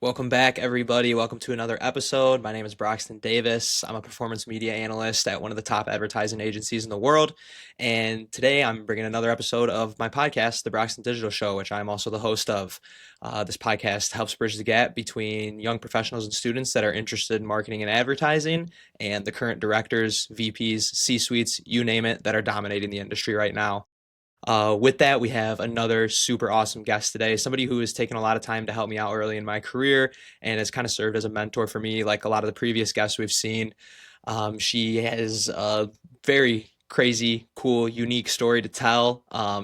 Welcome back, everybody. Welcome to another episode. My name is Broxton Davis. I'm a performance media analyst at one of the top advertising agencies in the world. And today I'm bringing another episode of my podcast, the BroxtenDigital Show, which I'm also the host of. This podcast helps bridge the gap between young professionals and students that are interested in marketing and advertising and the current directors, VPs, C-suites, you name it, that are dominating the industry right now. With that, we have another super awesome guest today, somebody who has taken a lot of time to help me out early in my career and has kind of served as a mentor for me, like a lot of the previous guests we've seen. She has a very crazy, cool, unique story to tell.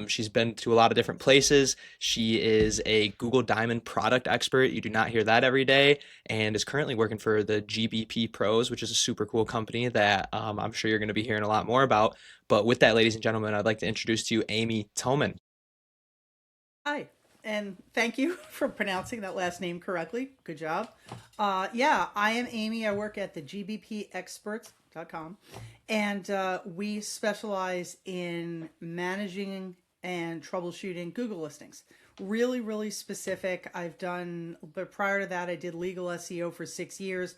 She's been to a lot of different places. She is a Google Diamond product expert. You do not hear that every day, and is currently working for the GBP Pros, which is a super cool company that I'm sure you're going to be hearing a lot more about. But with that, ladies and gentlemen, I'd like to introduce to you Amy Toman. Hi, and thank you for pronouncing that last name correctly. Good job. Yeah, I am Amy. I work at the gbpexperts.com, and we specialize in managing and troubleshooting Google listings. Really, really specific. But prior to that, I did legal SEO for 6 years.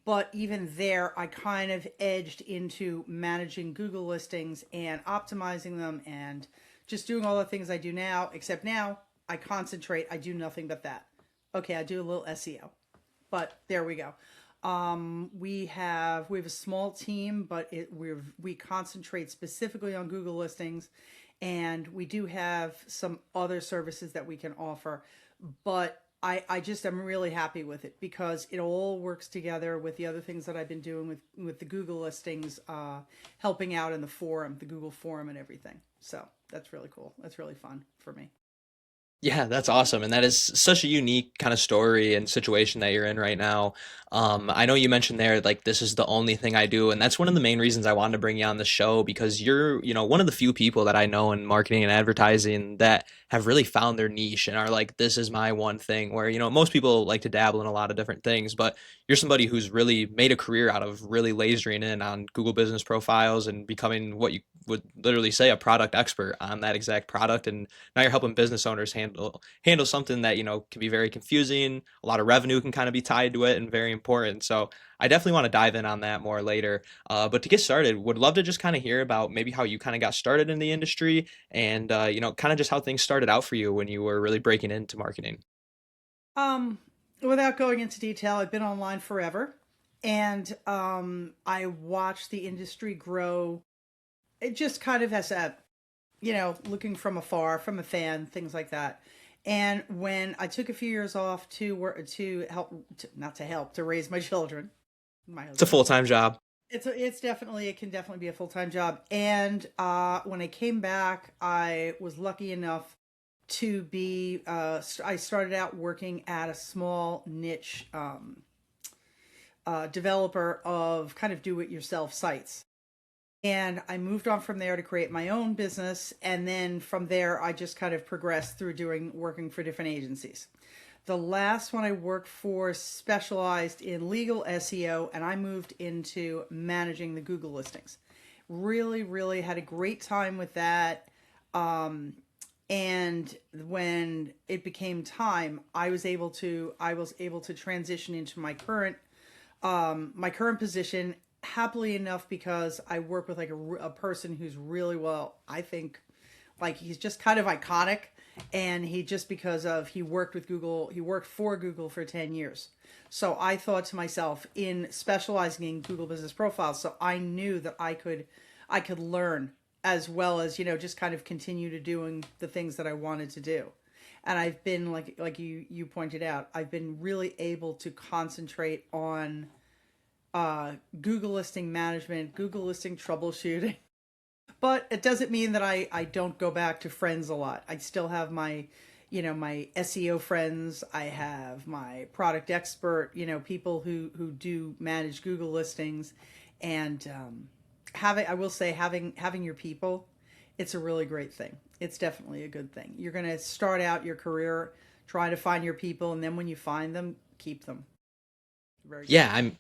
But even there, I kind of edged into managing Google listings and optimizing them and just doing all the things I do now, except now I concentrate. I do nothing but that. Okay, I do a little SEO, but there we go. We have a small team, but we concentrate specifically on Google listings, and we do have some other services that we can offer. But I just am really happy with it because it all works together with the other things that I've been doing with the Google listings, helping out in the forum, the Google forum and everything. So that's really cool. That's really fun for me. Yeah, that's awesome. And that is such a unique kind of story and situation that you're in right now. I know you mentioned there, like, this is the only thing I do. And that's one of the main reasons I wanted to bring you on the show because you're, one of the few people that I know in marketing and advertising that have really found their niche and are like, this is my one thing where, most people like to dabble in a lot of different things, but you're somebody who's really made a career out of really lasering in on Google business profiles and becoming what you would literally say a product expert on that exact product. And now you're helping business owners handle something that can be very confusing. A lot of revenue can kind of be tied to it and very important. So I definitely want to dive in on that more later. But to get started, would love to just kind of hear about maybe how you kind of got started in the industry and kind of just how things started out for you when you were really breaking into marketing. Um, Without going into detail, I've been online forever, and I watched the industry grow. It just kind of as looking from afar, from a fan, things like that. And when I took a few years off to work to help, not to help, to raise my children, my It's a husband. full-time job. It can definitely be a full time job. And when I came back, I was lucky enough to be. I started out working at a small niche developer of kind of do it yourself sites. And I moved on from there to create my own business. And then from there, I just kind of progressed through working for different agencies. The last one I worked for specialized in legal SEO, and I moved into managing the Google listings. Really, really had a great time with that. Um, and when it became time, I was able to transition into my current position happily enough because I work with like a person who's really well, I think, like he's just kind of iconic, and he just because of he worked for Google for 10 years. So I thought to myself in specializing in Google business profiles, so I knew that I could learn as well as, just kind of continue to doing the things that I wanted to do. And I've been like you pointed out, I've been really able to concentrate on Google listing management, Google listing troubleshooting. But it doesn't mean that I don't go back to friends a lot. I still have my SEO friends. I have my product expert, people who do manage Google listings. And I will say, having your people, it's a really great thing. It's definitely a good thing. You're going to start out your career trying to find your people, and then when you find them, keep them. Very good. Yeah,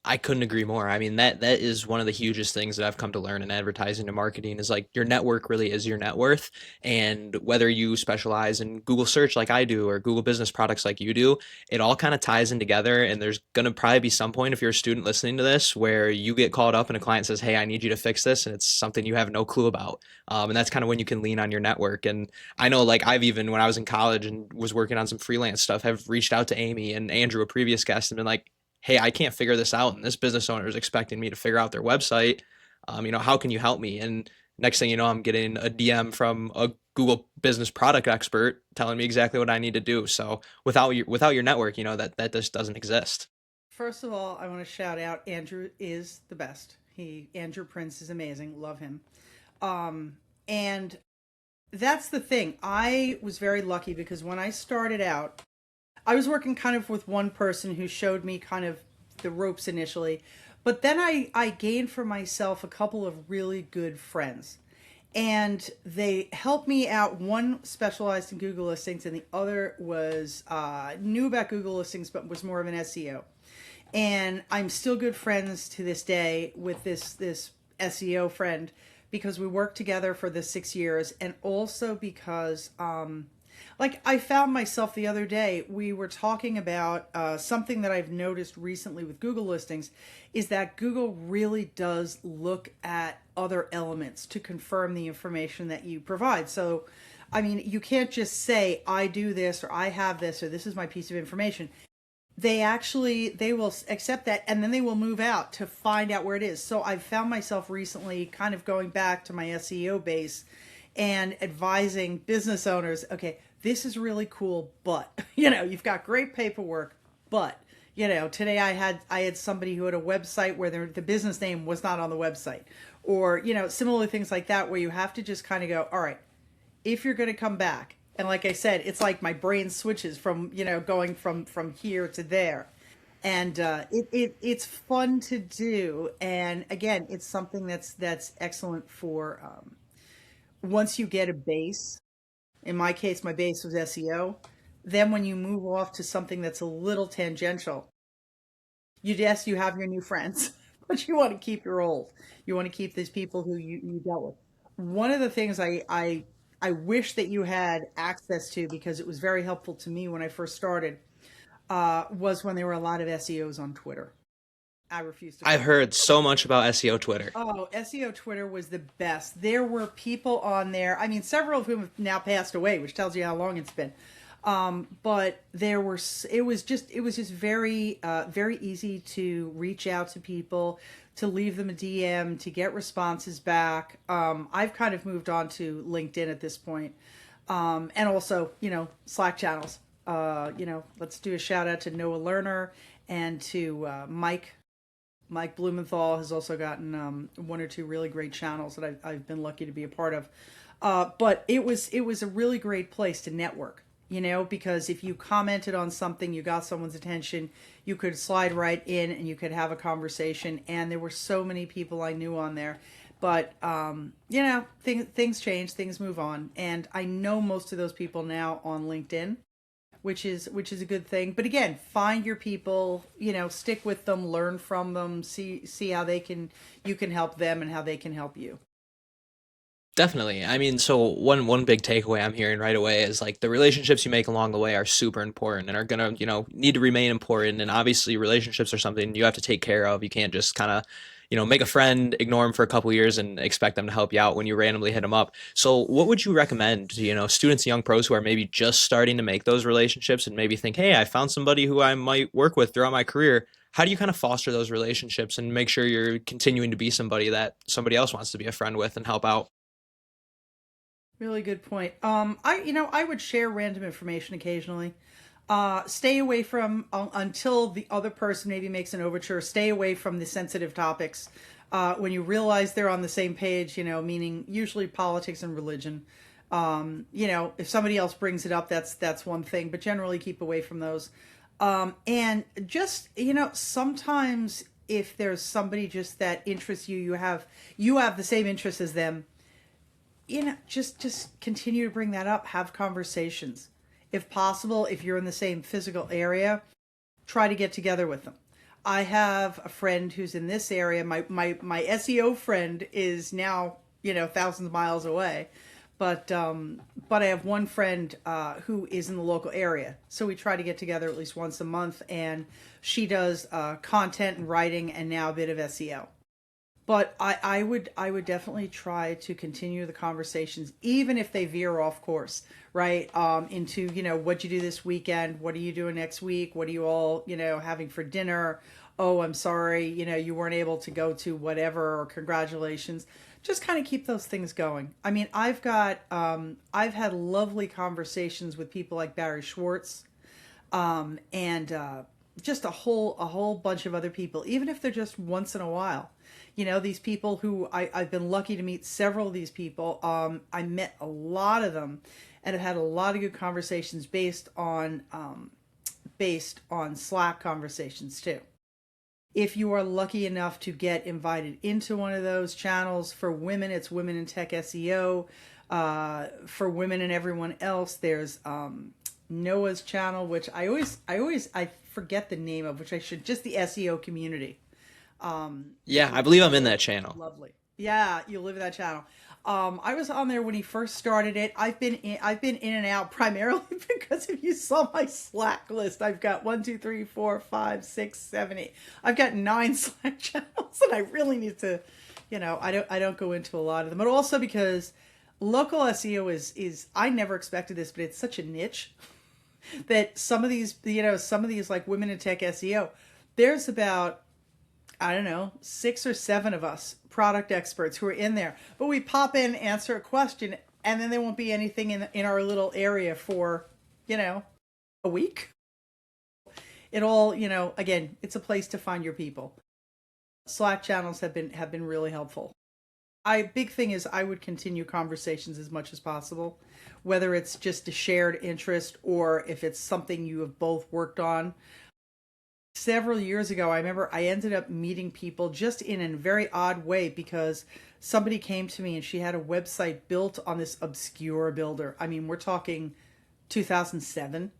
I couldn't agree more. I mean, that is one of the hugest things that I've come to learn in advertising and marketing is like your network really is your net worth. And whether you specialize in Google search like I do or Google business products like you do, it all kind of ties in together. And there's going to probably be some point if you're a student listening to this where you get called up and a client says, "Hey, I need you to fix this." And it's something you have no clue about. And that's kind of when you can lean on your network. And I know like I've even, when I was in college and was working on some freelance stuff, have reached out to Amy and Andrew, a previous guest, and been like, "Hey, I can't figure this out, and this business owner is expecting me to figure out their website. How can you help me?" And next thing you know, I'm getting a DM from a Google business product expert telling me exactly what I need to do. So without your network, that just doesn't exist. First of all, I want to shout out Andrew is the best. Andrew Prince is amazing. Love him. And that's the thing. I was very lucky because when I started out, I was working kind of with one person who showed me kind of the ropes initially, but then I gained for myself a couple of really good friends. And they helped me out. One specialized in Google listings, and the other was knew about Google listings, but was more of an SEO. And I'm still good friends to this day with this SEO friend because we worked together for the 6 years, and also because like I found myself the other day, we were talking about something that I've noticed recently with Google listings is that Google really does look at other elements to confirm the information that you provide. So, I mean, you can't just say, I do this, or I have this, or this is my piece of information. They will accept that, and then they will move out to find out where it is. So I've found myself recently kind of going back to my SEO base and advising business owners, okay, this is really cool, but you've got great paperwork, but today I had somebody who had a website where the business name was not on the website, or similar things like that, where you have to just kind of go, all right, if you're going to come back, and like I said, it's like my brain switches from going from here to there, and it's fun to do, and again, it's something that's excellent for once you get a base. In my case, my base was SEO. Then when you move off to something that's a little tangential, you have your new friends, but you want to keep your old. You want to keep these people who you dealt with. One of the things I wish that you had access to, because it was very helpful to me when I first started, was when there were a lot of SEOs on Twitter. I refuse to I've follow. heard so much about SEO Twitter. Oh, SEO Twitter was the best. There were people on there. I mean, several of whom have now passed away, which tells you how long it's been. But it was just very, very easy to reach out to people, to leave them a DM, to get responses back. I've kind of moved on to LinkedIn at this point. And also, Slack channels. Let's do a shout out to Noah Lerner and to Mike Blumenthal has also gotten one or two really great channels that I've been lucky to be a part of. But it was a really great place to network, because if you commented on something, you got someone's attention, you could slide right in and you could have a conversation. And there were so many people I knew on there. But things change, things move on, and I know most of those people now on LinkedIn, which is a good thing. But again, find your people, stick with them, learn from them, see how you can help them and how they can help you. Definitely. I mean, so one big takeaway I'm hearing right away is like the relationships you make along the way are super important and are gonna, need to remain important. And obviously relationships are something you have to take care of. You can't just kind of, make a friend, ignore them for a couple years and expect them to help you out when you randomly hit them up. So what would you recommend to, students and young pros who are maybe just starting to make those relationships and maybe think, "Hey, I found somebody who I might work with throughout my career." How do you kind of foster those relationships and make sure you're continuing to be somebody that somebody else wants to be a friend with and help out? Really good point. I would share random information occasionally. Stay away from until the other person maybe makes an overture. Stay away from the sensitive topics. When you realize they're on the same page, meaning usually politics and religion. If somebody else brings it up, that's one thing, but generally keep away from those. And just sometimes if there's somebody just that interests you, you have the same interests as them, just continue to bring that up, have conversations. If possible, if you're in the same physical area, try to get together with them. I have a friend who's in this area. My SEO friend is now, thousands of miles away. But I have one friend who is in the local area. So we try to get together at least once a month, and she does content and writing and now a bit of SEO. But I would definitely try to continue the conversations, even if they veer off course, right? Into, what you do this weekend, what are you doing next week, what are you all, having for dinner? Oh, I'm sorry, you weren't able to go to whatever, or congratulations. Just kind of keep those things going. I mean, I've had lovely conversations with people like Barry Schwartz, and just a whole bunch of other people, even if they're just once in a while. These people who I've been lucky to meet several of these people. I met a lot of them and have had a lot of good conversations based on Slack conversations too. If you are lucky enough to get invited into one of those channels, for women, it's Women in Tech SEO. For women and everyone else, there's Noah's channel, which I forget the name of, which I should, just the SEO community. Yeah, Which I is believe I'm in that channel. lovely. Yeah, you live in that channel. I was on there when he first started it. I've been in and out primarily because if you saw my Slack list, I've got 1, 2, 3, 4, 5, 6, 7, 8. I've got 9 Slack channels, and I really need to, I don't go into a lot of them, but also because local SEO is I never expected this, but it's such a niche that some of these like women in tech SEO, there's about, I don't know, 6 or 7 of us product experts who are in there. But we pop in, answer a question, and then there won't be anything in our little area for, you know, a week. It all, again, it's a place to find your people. Slack channels have been really helpful. Big thing is I would continue conversations as much as possible, whether it's just a shared interest or if it's something you have both worked on. Several years ago, I remember I ended up meeting people just in a very odd way because somebody came to me and she had a website built on this obscure builder. I mean, we're talking 2007.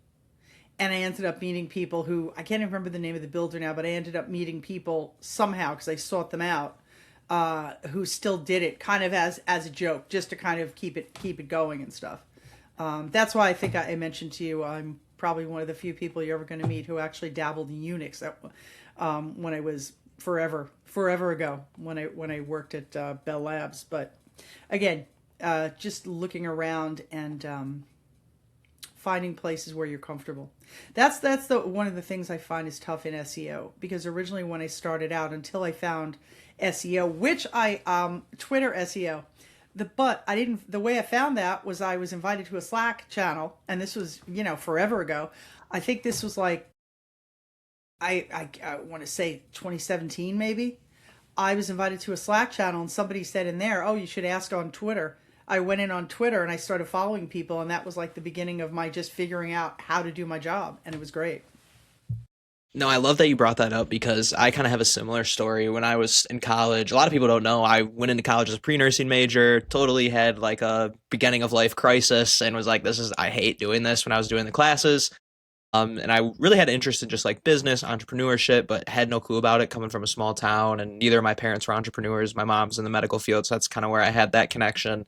And I ended up meeting people who, I can't even remember the name of the builder now, but I ended up meeting people somehow because I sought them out, who still did it kind of as a joke, just to kind of keep it going and stuff. That's why I think I mentioned to you I'm probably one of the few people you're ever going to meet who actually dabbled in Unix. When I was forever ago when I worked at Bell Labs. But again, just looking around and finding places where you're comfortable. That's the one of the things I find is tough in SEO, because originally when I started out, until I found SEO, which Twitter SEO, but I didn't. The way I found that was I was invited to a Slack channel, and this was forever ago. I think this was like I want to say 2017 maybe. I was invited to a Slack channel, and somebody said in there, "Oh, you should ask on Twitter." I went in on Twitter and I started following people, and that was like the beginning of my just figuring out how to do my job, and it was great. No, I love that you brought that up because I kind of have a similar story. When I was in college, a lot of people don't know, I went into college as a pre-nursing major, totally had like a beginning of life crisis and was like, I hate doing this when I was doing the classes. And I really had an interest in just like business, entrepreneurship, but had no clue about it coming from a small town. And neither of my parents were entrepreneurs. My mom's in the medical field, so that's kind of where I had that connection.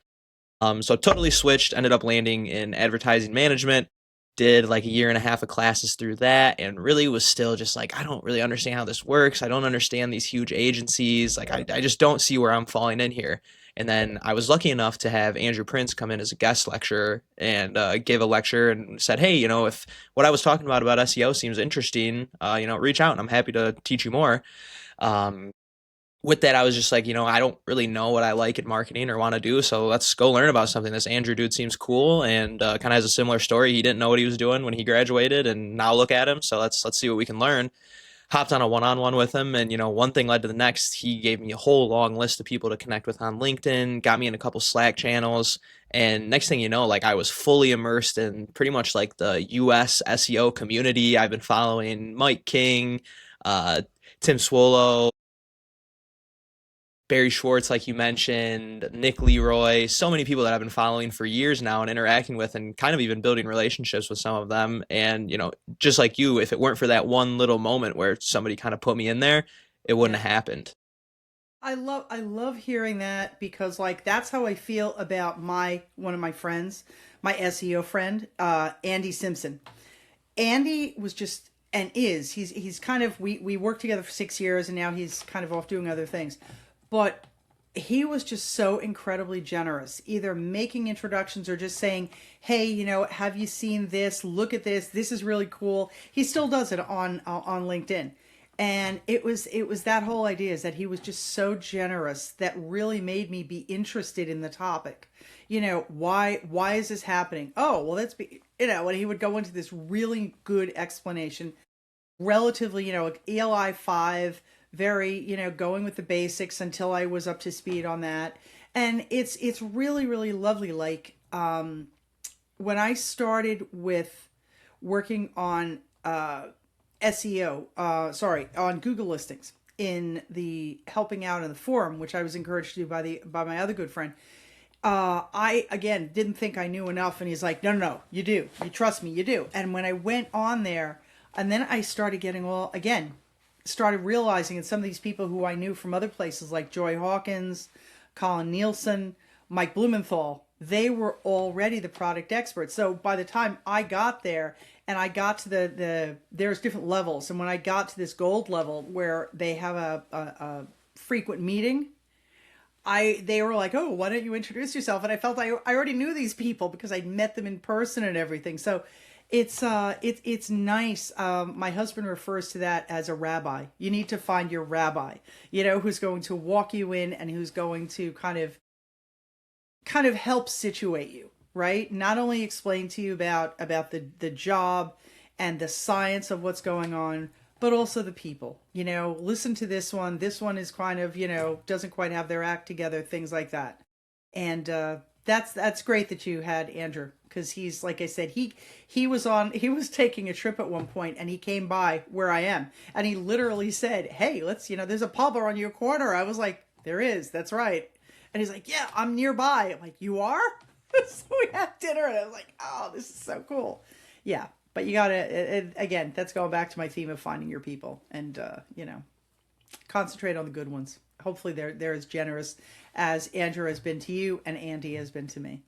So totally switched, ended up landing in advertising management, did like a year and a half of classes through that, and really was still just like, I don't really understand how this works. I don't understand these huge agencies. Like, I just don't see where I'm falling in here. And then I was lucky enough to have Andrew Prince come in as a guest lecturer and gave a lecture and said, hey, if what I was talking about SEO seems interesting, reach out and I'm happy to teach you more. Um, with that, I was just like, I don't really know what I like in marketing or want to do, so let's go learn about something. This Andrew dude seems cool and kind of has a similar story. He didn't know what he was doing when he graduated, and now look at him. So let's see what we can learn. Hopped on a one-on-one with him, and one thing led to the next. He gave me a whole long list of people to connect with on LinkedIn, got me in a couple Slack channels, and next thing you know, like I was fully immersed in pretty much like the US SEO community. I've been following Mike King, Tim Swallow, Barry Schwartz, like you mentioned, Nick Leroy, so many people that I've been following for years now and interacting with and kind of even building relationships with some of them. And, just like you, if it weren't for that one little moment where somebody kind of put me in there, it wouldn't Yeah. have happened. I love hearing that because like that's how I feel about my one of my friends, my SEO friend, Andy Simpson. Andy was just and is he's kind of we worked together for 6 years and now he's kind of off doing other things. But he was just so incredibly generous, either making introductions or just saying, "Hey, have you seen this? Look at this. This is really cool." He still does it on LinkedIn. And it was that whole idea is that he was just so generous that really made me be interested in the topic. Why is this happening? Oh, well, and he would go into this really good explanation, relatively, like ELI 5, very, going with the basics until I was up to speed on that. And it's really, really lovely. Like, when I started with working on SEO, on Google listings in the helping out in the forum, which I was encouraged to do by my other good friend. I again didn't think I knew enough, and he's like, "No, no, no, you do. You trust me, you do." And when I went on there, and then I started getting started realizing that some of these people who I knew from other places like Joy Hawkins, Colin Nielsen, Mike Blumenthal, they were already the product experts. So by the time I got there and I got to there's different levels. And when I got to this gold level where they have a frequent meeting, they were like, "Oh, why don't you introduce yourself?" And I felt I already knew these people because I'd met them in person and everything. So it's nice. My husband refers to that as a rabbi. You need to find your rabbi, who's going to walk you in and who's going to kind of help situate you, right? Not only explain to you about the job and the science of what's going on, but also the people. Listen to this one. This one is kind of, doesn't quite have their act together, things like that. And that's great that you had Andrew, because he's, like I said, he was taking a trip at one point and he came by where I am and he literally said, "Hey, let's, there's a pub on your corner." I was like, "There is, that's right." And he's like, "Yeah, I'm nearby." I'm like, "You are?" So we had dinner and I was like, "Oh, this is so cool." Yeah. But you gotta, again, that's going back to my theme of finding your people and, concentrate on the good ones. Hopefully they're as generous as Andrew has been to you and Andy has been to me.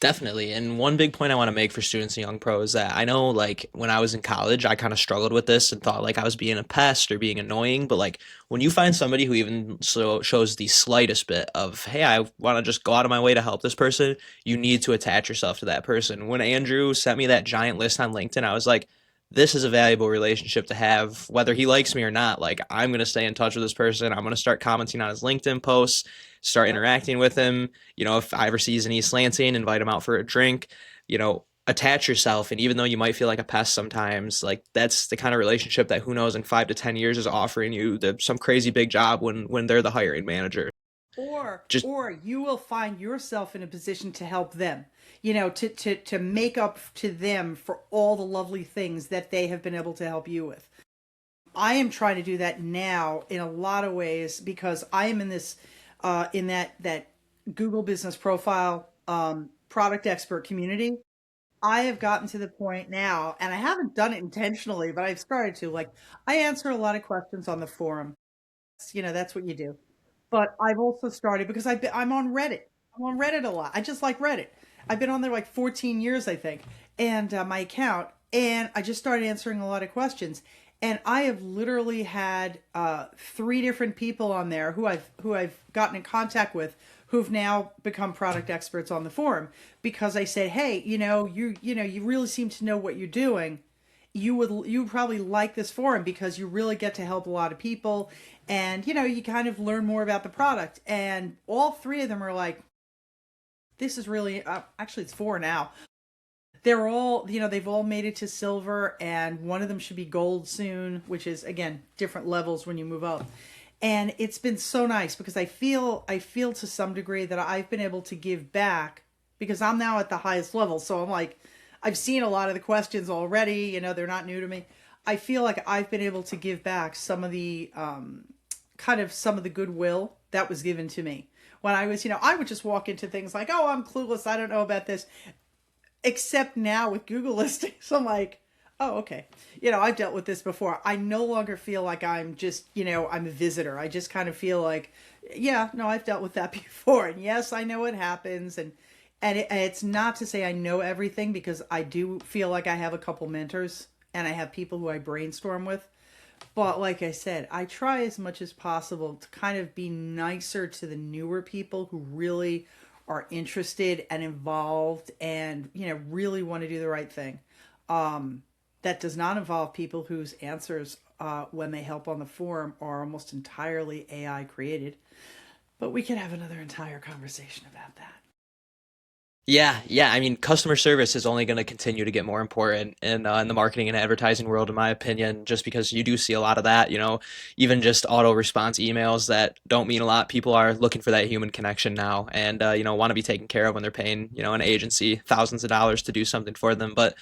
Definitely. And one big point I want to make for students and young pros that I know, like, when I was in college, I kind of struggled with this and thought like I was being a pest or being annoying. But like when you find somebody who even shows the slightest bit of, hey, I want to just go out of my way to help this person, you need to attach yourself to that person. When Andrew sent me that giant list on LinkedIn, I was like, this is a valuable relationship to have, whether he likes me or not. Like, I'm going to stay in touch with this person. I'm going to start commenting on his LinkedIn posts, start Yep. interacting with him. If I ever see he's in East Lansing, invite him out for a drink. Attach yourself. And even though you might feel like a pest sometimes, like that's the kind of relationship that who knows in 5 to 10 years is offering you some crazy big job when they're the hiring manager. Just Or you will find yourself in a position to help them, to make up to them for all the lovely things that they have been able to help you with. I am trying to do that now in a lot of ways because I am in this, in that Google Business Profile product expert community. I have gotten to the point now, and I haven't done it intentionally, but I've started to. Like, I answer a lot of questions on the forum. That's what you do. But I've also started because I'm on Reddit. I'm on Reddit a lot. I just like Reddit. I've been on there like 14 years, I think, and my account. And I just started answering a lot of questions. And I have literally had 3 different people on there who I've gotten in contact with who've now become product experts on the forum because I said, "Hey, you really seem to know what you're doing. You would probably like this forum because you really get to help a lot of people and you kind of learn more about the product." And all 3 of them are like, "This is really actually it's 4 now. They're all, they've all made it to silver and one of them should be gold soon, which is again different levels when you move up." And it's been so nice because I feel to some degree that I've been able to give back because I'm now at the highest level. So I'm like, I've seen a lot of the questions already, they're not new to me. I feel like I've been able to give back some of the kind of some of the goodwill that was given to me. When I was, I would just walk into things like, oh, I'm clueless, I don't know about this. Except now with Google listings, I'm like, oh, okay. I've dealt with this before. I no longer feel like I'm just, I'm a visitor. I just kind of feel like, yeah, no, I've dealt with that before. And yes, I know what happens. And it's not to say I know everything, because I do feel like I have a couple mentors and I have people who I brainstorm with. But like I said, I try as much as possible to kind of be nicer to the newer people who really are interested and involved and, really want to do the right thing. That does not involve people whose answers, when they help on the forum, are almost entirely AI created. But we could have another entire conversation about that. Yeah, yeah. I mean, customer service is only going to continue to get more important in the marketing and advertising world, in my opinion, just because you do see a lot of that. Even just auto response emails that don't mean a lot. People are looking for that human connection now, and want to be taken care of when they're paying an agency thousands of dollars to do something for them. But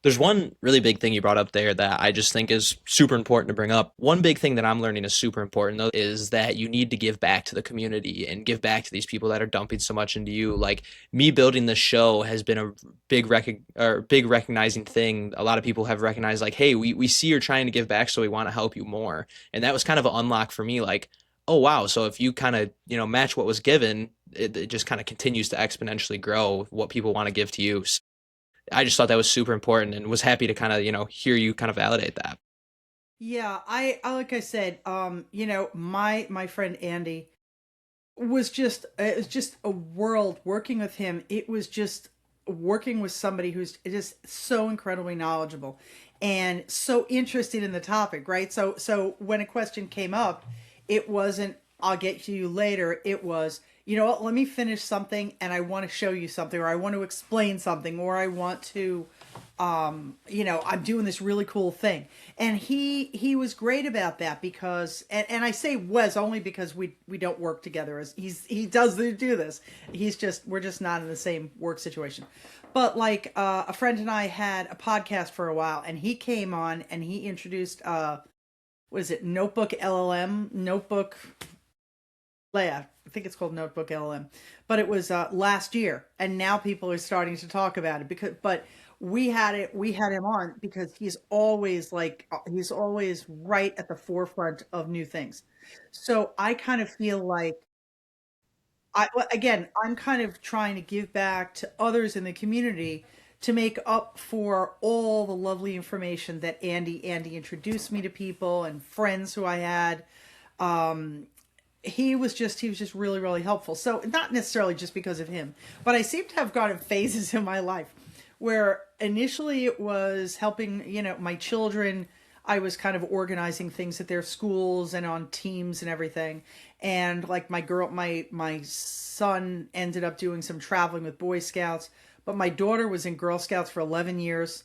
there's one really big thing you brought up there that I just think is super important to bring up. One big thing that I'm learning is super important, though, is that you need to give back to the community and give back to these people that are dumping so much into you. Like me building this show has been a big recognizing thing. A lot of people have recognized, like, hey, we see you're trying to give back, so we want to help you more. And that was kind of an unlock for me, like, oh wow, so if you kind of match what was given, it just kind of continues to exponentially grow what people want to give to you. I just thought that was super important and was happy to kind of, hear you kind of validate that. Yeah, I like I said, my friend Andy was just, it was just a world working with him. It was just working with somebody who's just so incredibly knowledgeable and so interested in the topic, right? So when a question came up, it wasn't, I'll get to you later. It was, you know what, let me finish something and I want to show you something, or I want to explain something, or I want to, I'm doing this really cool thing. And he was great about that, because, and I say was only because we don't work together, as he does do this. We're just not in the same work situation. But like, a friend and I had a podcast for a while, and he came on and he introduced, what is it, Notebook LLM, Notebook, yeah, I think it's called Notebook LLM, but it was, last year, and now people are starting to talk about it, because, but we had him on because he's always like, he's always right at the forefront of new things. So I kind of feel like, well, again, I'm kind of trying to give back to others in the community to make up for all the lovely information that Andy introduced me to people and friends who I had. Um, he was just really, really helpful. So not necessarily just because of him, but I seem to have gone in phases in my life where initially it was helping, my children. I was kind of organizing things at their schools and on teams and everything. And like my son ended up doing some traveling with Boy Scouts, but my daughter was in Girl Scouts for 11 years.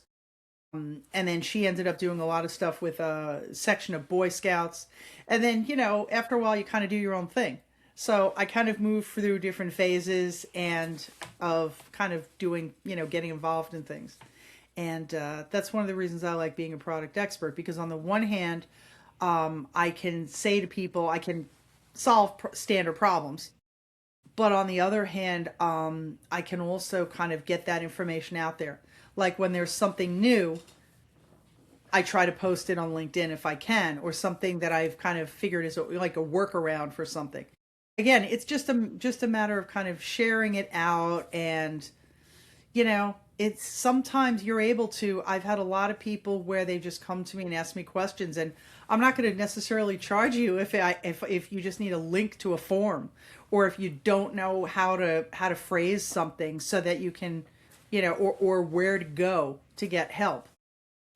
And then she ended up doing a lot of stuff with a section of Boy Scouts. And then, after a while, you kind of do your own thing. So I kind of moved through different phases and of kind of doing, getting involved in things. And that's one of the reasons I like being a product expert, because on the one hand, I can say to people, I can solve standard problems. But on the other hand, I can also kind of get that information out there. Like when there's something new, I try to post it on LinkedIn if I can, or something that I've kind of figured is like a workaround for something. Again, it's just a matter of kind of sharing it out, and it's sometimes you're able to. I've had a lot of people where they just come to me and ask me questions, and I'm not going to necessarily charge you if you just need a link to a form, or if you don't know how to phrase something so that you can, or where to go to get help.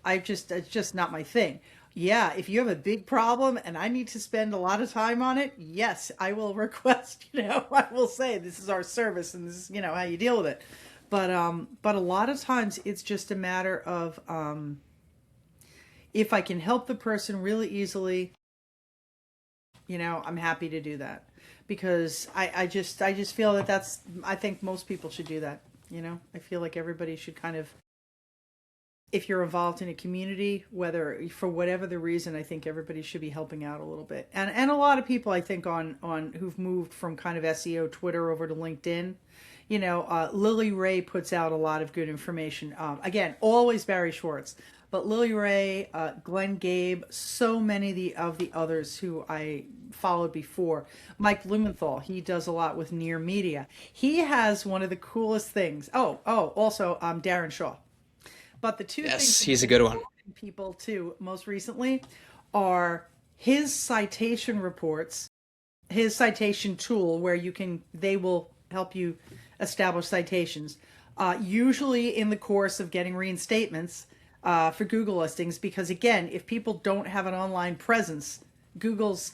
It's just not my thing. Yeah, if you have a big problem and I need to spend a lot of time on it, yes, I will request, I will say this is our service and this is, how you deal with it. But a lot of times it's just a matter of, if I can help the person really easily, I'm happy to do that, because I just feel that I think most people should do that. I feel like everybody should kind of if you're involved in a community, whether for whatever the reason, I think everybody should be helping out a little bit. And a lot of people I think on who've moved from kind of SEO Twitter over to LinkedIn. Lily Ray puts out a lot of good information. Again, always Barry Schwartz, but Lily Ray, Glenn Gabe, so many of the others who I followed before. Mike Blumenthal, he does a lot with Near Media. He has one of the coolest things. Also Darren Shaw. But the two things Yes, that have he's a been good one. drawing people to most recently are his citation reports, his citation tool where they will help you establish citations, usually in the course of getting reinstatements for Google listings. Because again, if people don't have an online presence, Google's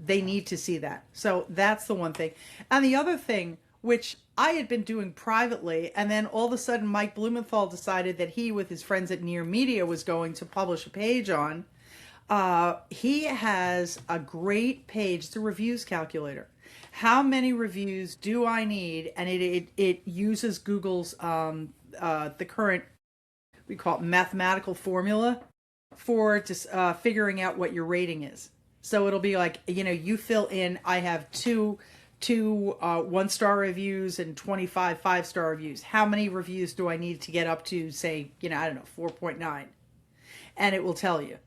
they need to see that. So that's the one thing. And the other thing, which I had been doing privately, and then all of a sudden Mike Blumenthal decided that he, with his friends at Near Media, was going to publish a page on. He has a great page, the reviews calculator. How many reviews do I need? And it uses Google's the current, we call it mathematical formula for just figuring out what your rating is. So it'll be like, you fill in, I have two 1-star reviews and 25 5-star reviews. How many reviews do I need to get up to, say, I don't know, 4.9? And it will tell you.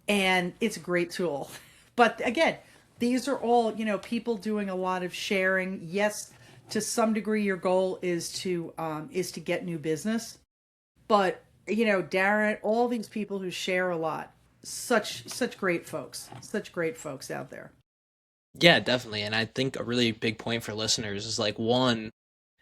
And it's a great tool. But again, these are all, people doing a lot of sharing. Yes, to some degree, your goal is to get new business. But, Darren, all these people who share a lot, such great folks out there. Yeah, definitely. And I think a really big point for listeners is like, one,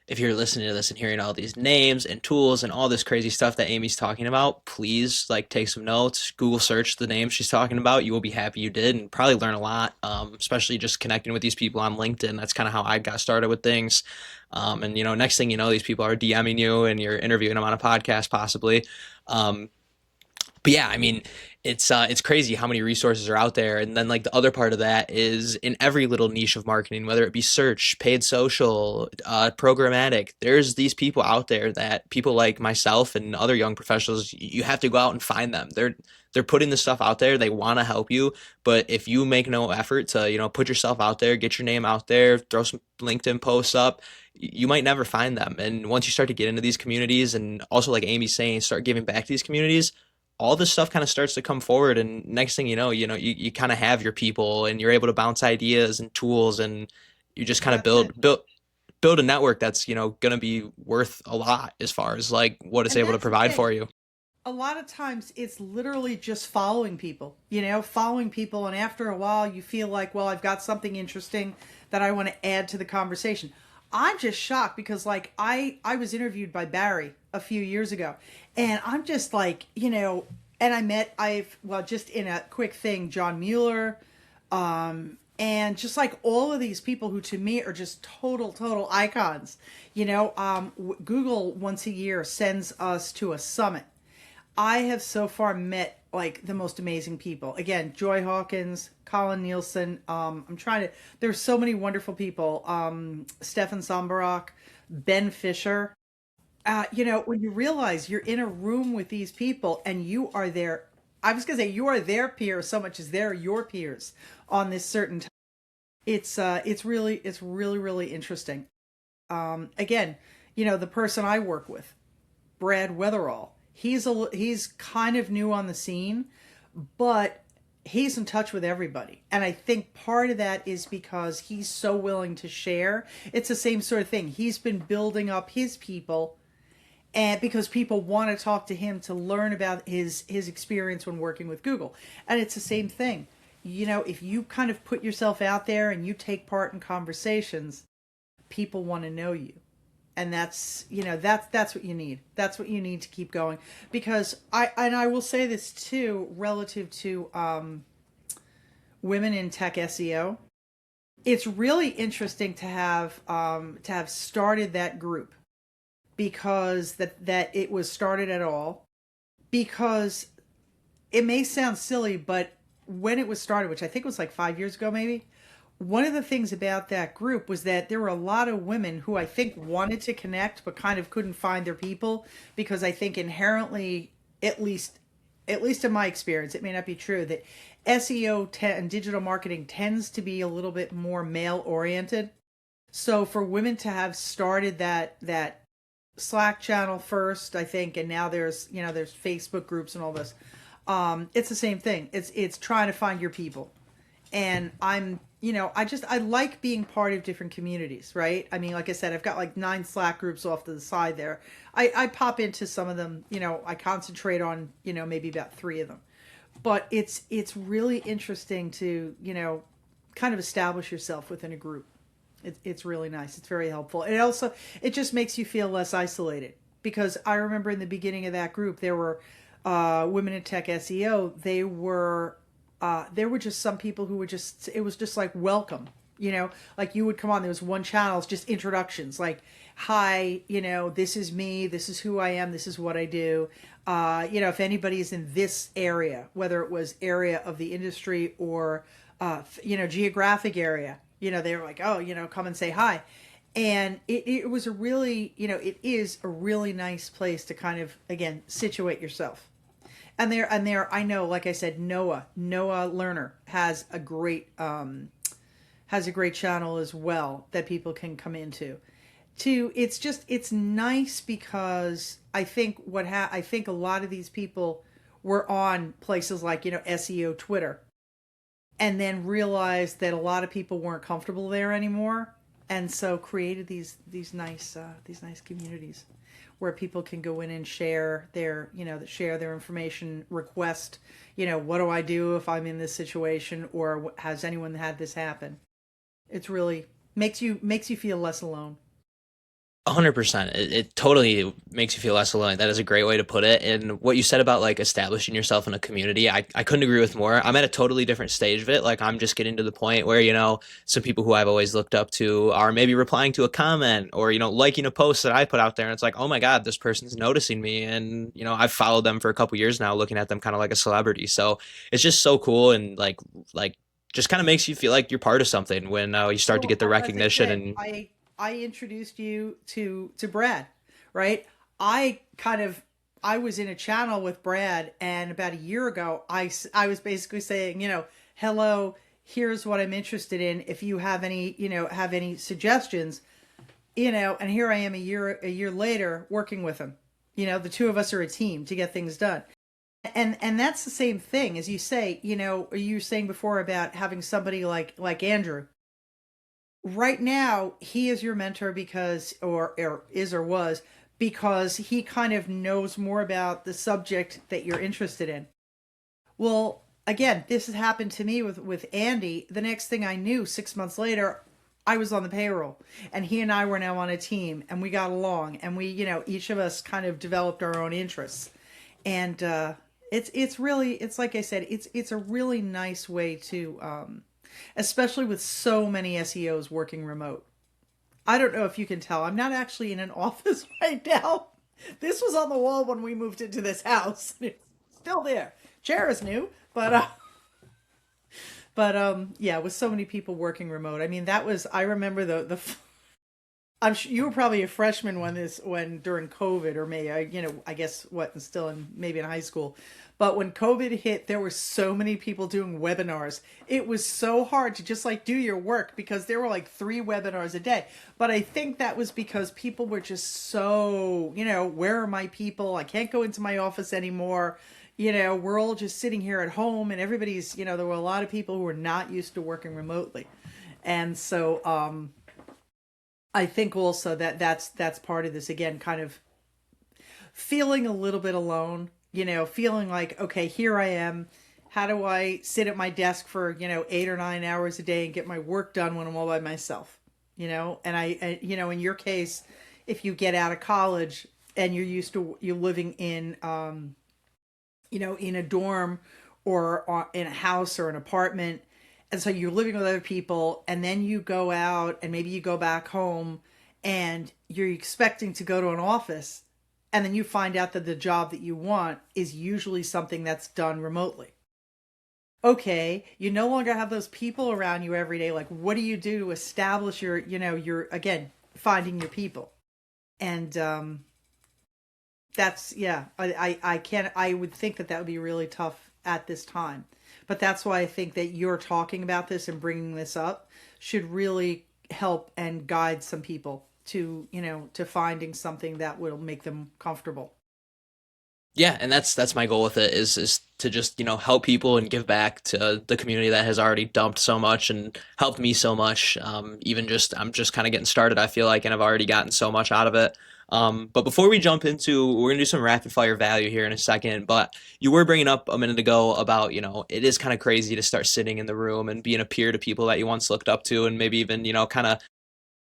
if you're listening to this and hearing all these names and tools and all this crazy stuff that Amy's talking about, please like take some notes, Google search the names she's talking about. You will be happy you did and probably learn a lot, especially just connecting with these people on LinkedIn. That's kind of how I got started with things. And, next thing you know, these people are DMing you and you're interviewing them on a podcast possibly. But yeah, I mean, it's crazy how many resources are out there. And then like the other part of that is in every little niche of marketing, whether it be search, paid social, programmatic, there's these people out there that people like myself and other young professionals, you have to go out and find them. They're putting this stuff out there. They want to help you, but if you make no effort to, put yourself out there, get your name out there, throw some LinkedIn posts up, you might never find them. And once you start to get into these communities and also like Amy's saying, start giving back to these communities, all this stuff kind of starts to come forward, and next thing you kind of have your people and you're able to bounce ideas and tools, and you just kind of That's it. build a network that's going to be worth a lot as far as like what it's And able to that's the provide thing. for you. A lot of times it's literally just following people, following people. And after a while, you feel like, well, I've got something interesting that I want to add to the conversation. I'm just shocked because, like, I was interviewed by Barry a few years ago, and I'm just like, and just in a quick thing, John Mueller, and just like all of these people who to me are just total icons. Google once a year sends us to a summit. I have so far met like the most amazing people. Again, Joy Hawkins, Colin Nielsen. There's so many wonderful people. Stefan Sombarok, Ben Fisher. When you realize you're in a room with these people and you are their, I was going to say you are their peers so much as they're your peers on this certain time. It's really interesting. Again, the person I work with, Brad Weatherall. He's kind of new on the scene, but he's in touch with everybody. And I think part of that is because he's so willing to share. It's the same sort of thing. He's been building up his people, and because people want to talk to him to learn about his experience when working with Google. And it's the same thing. If you kind of put yourself out there and you take part in conversations, people want to know you. And that's what you need. That's what you need to keep going. Because I will say this too, relative to women in tech SEO. It's really interesting to have started that group, because that it was started at all. Because it may sound silly, but when it was started, which I think was like 5 years ago, maybe, one of the things about that group was that there were a lot of women who I think wanted to connect but kind of couldn't find their people, because I think inherently at least in my experience, it may not be true, that SEO and digital marketing tends to be a little bit more male oriented. So for women to have started that Slack channel first, I think, and now there's Facebook groups and all this. It's the same thing. It's trying to find your people. And I like being part of different communities, right? I mean, like I said, I've got like 9 Slack groups off to the side there. I pop into some of them, I concentrate on, maybe about 3 of them. But it's really interesting to, kind of establish yourself within a group. It's really nice. It's very helpful. And it just makes you feel less isolated, because I remember in the beginning of that group, there were women in tech SEO. There were just some people who it was just like welcome, like you would come on, there was one channel, it's just introductions, like, hi, this is me, this is who I am, this is what I do. If anybody is in this area, whether it was area of the industry or, geographic area, they were like, oh, come and say hi. And it was a really, it is a really nice place to kind of, again, situate yourself. And I know, like I said, Noah Lerner has a great channel as well that people can come into. It's nice, because I think I think a lot of these people were on places like, SEO Twitter, and then realized that a lot of people weren't comfortable there anymore, and so created these nice communities where people can go in and share their information, request, what do I do if I'm in this situation, or has anyone had this happen? It's really makes you feel less alone. 100%. It totally makes you feel less alone. That is a great way to put it. And what you said about like establishing yourself in a community, I couldn't agree with more. I'm at a totally different stage of it. Like I'm just getting to the point where, some people who I've always looked up to are maybe replying to a comment or, liking a post that I put out there. And it's like, oh my God, this person's noticing me. And, I've followed them for a couple years now, looking at them kind of like a celebrity. So it's just so cool. And like just kind of makes you feel like you're part of something when you start to Well, get the as I recognition. said, And I introduced you to Brad, right? I was in a channel with Brad, and about a year ago, I was basically saying, hello, here's what I'm interested in. If you have any suggestions, and here I am a year later working with him. The two of us are a team to get things done. And that's the same thing as you say, you were saying before about having somebody like Andrew. Right now, he is your mentor because, or is or was, because he kind of knows more about the subject that you're interested in. Well, again, this has happened to me with Andy. The next thing I knew, 6 months later, I was on the payroll, and he and I were now on a team, and we got along, and we, each of us kind of developed our own interests. And it's really, it's like I said, it's a really nice way to, especially with so many SEOs working remote. I don't know if you can tell, I'm not actually in an office right now. This was on the wall when we moved into this house. It's still there. Chair is new, but yeah, with so many people working remote. I mean, I remember the I'm sure you were probably a freshman when during COVID, or maybe I guess maybe in high school. But when COVID hit, there were so many people doing webinars. It was so hard to just like do your work, because there were like 3 webinars a day. But I think that was because people were just so, where are my people? I can't go into my office anymore. We're all just sitting here at home, and everybody's, there were a lot of people who were not used to working remotely. And so, I think also that's part of this, again, kind of feeling a little bit alone, feeling like, okay, here I am. How do I sit at my desk for, 8 or 9 hours a day and get my work done when I'm all by myself? And in your case, if you get out of college and you're used to you living in, in a dorm or in a house or an apartment, and so you're living with other people, and then you go out and maybe you go back home and you're expecting to go to an office, and then you find out that the job that you want is usually something that's done remotely. Okay, you no longer have those people around you every day. Like, what do you do to establish your again, finding your people? And That's yeah. I can't. I would think that that would be really tough at this time, but that's why I think that you're talking about this and bringing this up should really help and guide some people to to finding something that will make them comfortable. Yeah, and that's my goal with it is to just, help people and give back to the community that has already dumped so much and helped me so much. Even just I'm just kind of getting started, I feel like, and I've already gotten so much out of it. But before we jump into, we're gonna do some rapid fire value here in a second. But you were bringing up a minute ago about, it is kind of crazy to start sitting in the room and being a peer to people that you once looked up to, and maybe even, kind of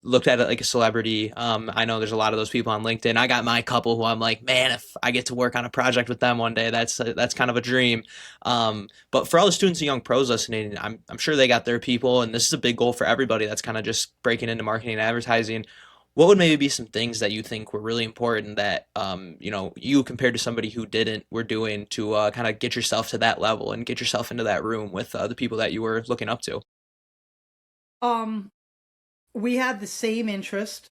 looked at it like a celebrity. I know there's a lot of those people on LinkedIn. I got my couple who I'm like, man, if I get to work on a project with them one day, that's kind of a dream. But for all the students and young pros listening, I'm sure they got their people, and this is a big goal for everybody that's kind of just breaking into marketing and advertising. What would maybe be some things that you think were really important that you compared to somebody who didn't were doing to kind of get yourself to that level and get yourself into that room with the people that you were looking up to? Um, we had the same interest,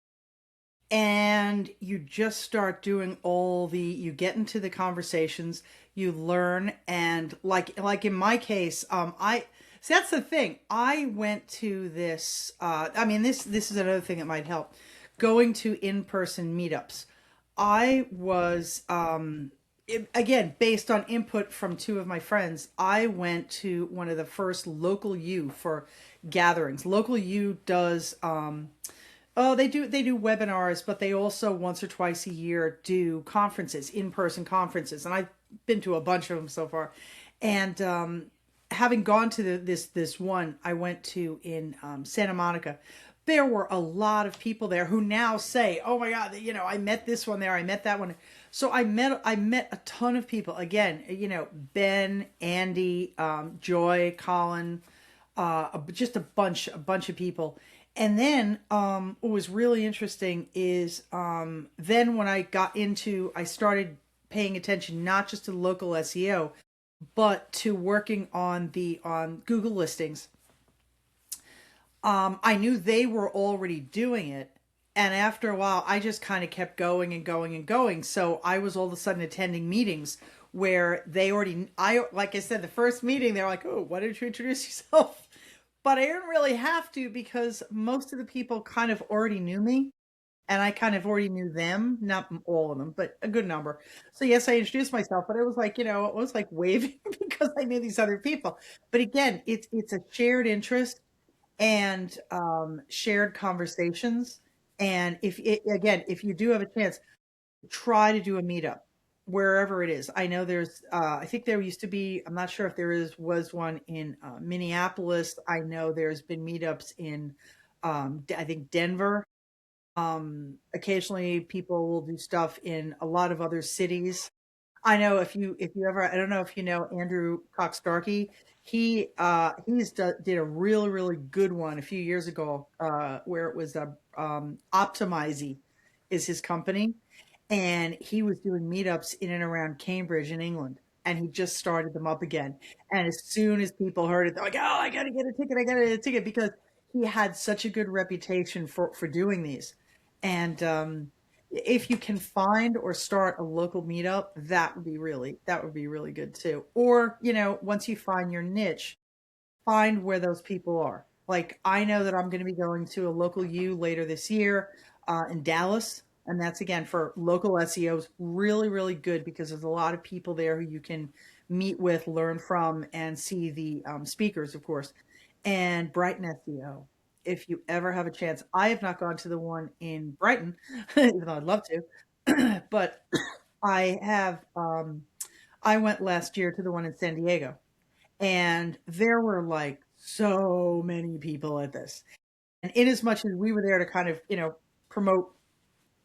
and you just start doing all the you get into the conversations, you learn, and like in my case, I see that's the thing. I went to this I mean this is another thing that might help. Going to in-person meetups. I was again based on input from two of my friends. I went to one of the first local U for gatherings. Local U does oh, they do webinars, but they also once or twice a year do conferences, in-person conferences, and I've been to a bunch of them so far. And having gone to this one I went to in Santa Monica, there were a lot of people there who now say, "Oh my God, I met this one there, I met that one." So I met a ton of people. Again, Ben, Andy, Joy, Colin, just a bunch of people. And then what was really interesting is then when I started paying attention not just to local SEO, but to working on Google listings. I knew they were already doing it. And after a while, I just kind of kept going and going and going. So I was all of a sudden attending meetings where like I said, the first meeting, they're like, "Oh, why don't you introduce yourself?" But I didn't really have to because most of the people kind of already knew me and I kind of already knew them, not all of them, but a good number. So yes, I introduced myself, but it was like, it was like waving because I knew these other people. But again, it's a shared interest and shared conversations. And if you do have a chance, try to do a meetup wherever it is. I know I think there used to be, I'm not sure if was one in Minneapolis. I know there's been meetups in, I think Denver. Occasionally people will do stuff in a lot of other cities. I know if you ever, I don't know if you know Andrew Cox Starkey. Did a really really good one a few years ago where it was Optimizy is his company, and he was doing meetups in and around Cambridge in England, and he just started them up again. And as soon as people heard it, they're like, "Oh, I got to get a ticket! I got to get a ticket!" Because he had such a good reputation for doing these. And if you can find or start a local meetup, that would be really good too. Or once you find your niche, find where those people are. Like I know that I'm going to be going to a local U later this year in Dallas, and that's again for local SEOs. Really, really good because there's a lot of people there who you can meet with, learn from, and see the speakers, of course. And Brighton SEO. If you ever have a chance, I have not gone to the one in Brighton, even though I'd love to, but I have. I went last year to the one in San Diego, and there were like so many people at this. And in as much as we were there to kind of, promote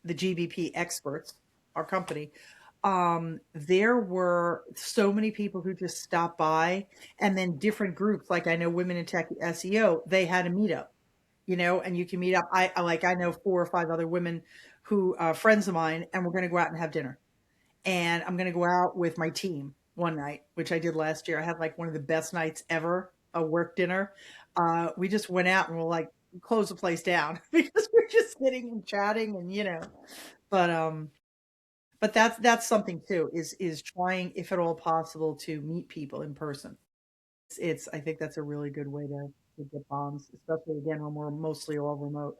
the GBP experts, our company, there were so many people who just stopped by, and then different groups. Like I know Women in Tech SEO, they had a meetup, and you can meet up. I know 4 or 5 other women who friends of mine, and we're going to go out and have dinner, and I'm going to go out with my team one night, which I did last year. I had like one of the best nights ever, a work dinner. We just went out and we're like, close the place down because we're just sitting and chatting and. But But that's something too, is trying, if at all possible, to meet people in person. It's I think that's a really good way to get bonds, especially again when we're mostly all remote.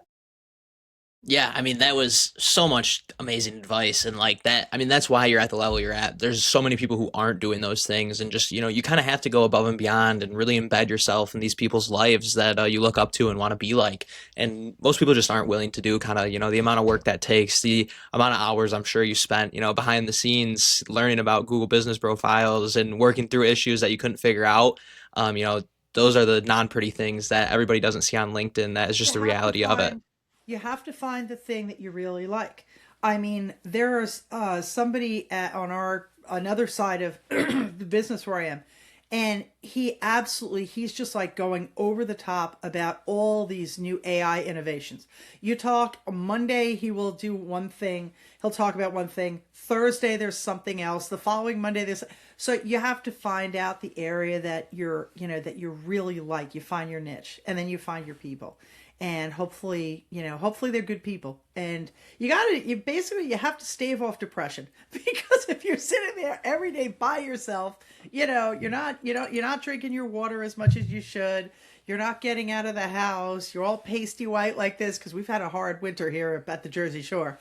Yeah, I mean that was so much amazing advice and like that. I mean that's why you're at the level you're at. There's so many people who aren't doing those things and just, you kind of have to go above and beyond and really embed yourself in these people's lives that you look up to and want to be like. And most people just aren't willing to do kind of, the amount of work that takes, the amount of hours I'm sure you spent, behind the scenes learning about Google business profiles and working through issues that you couldn't figure out. Those are the non-pretty things that everybody doesn't see on LinkedIn. That is You just the have to reality of it. find you have to find the thing that you really like. I mean, there's somebody on our another side of the business where I am, and he's just like going over the top about all these new AI innovations. You talk Monday, he will do one thing, he'll talk about one thing. Thursday, there's something else. The following Monday, there's so you have to find out the area that that you really like. You find your niche, and then you find your people, and hopefully they're good people. And you basically you have to stave off depression because if you're sitting there every day by yourself, you're not drinking your water as much as you should. You're not getting out of the house. You're all pasty white like this because we've had a hard winter here at the Jersey Shore.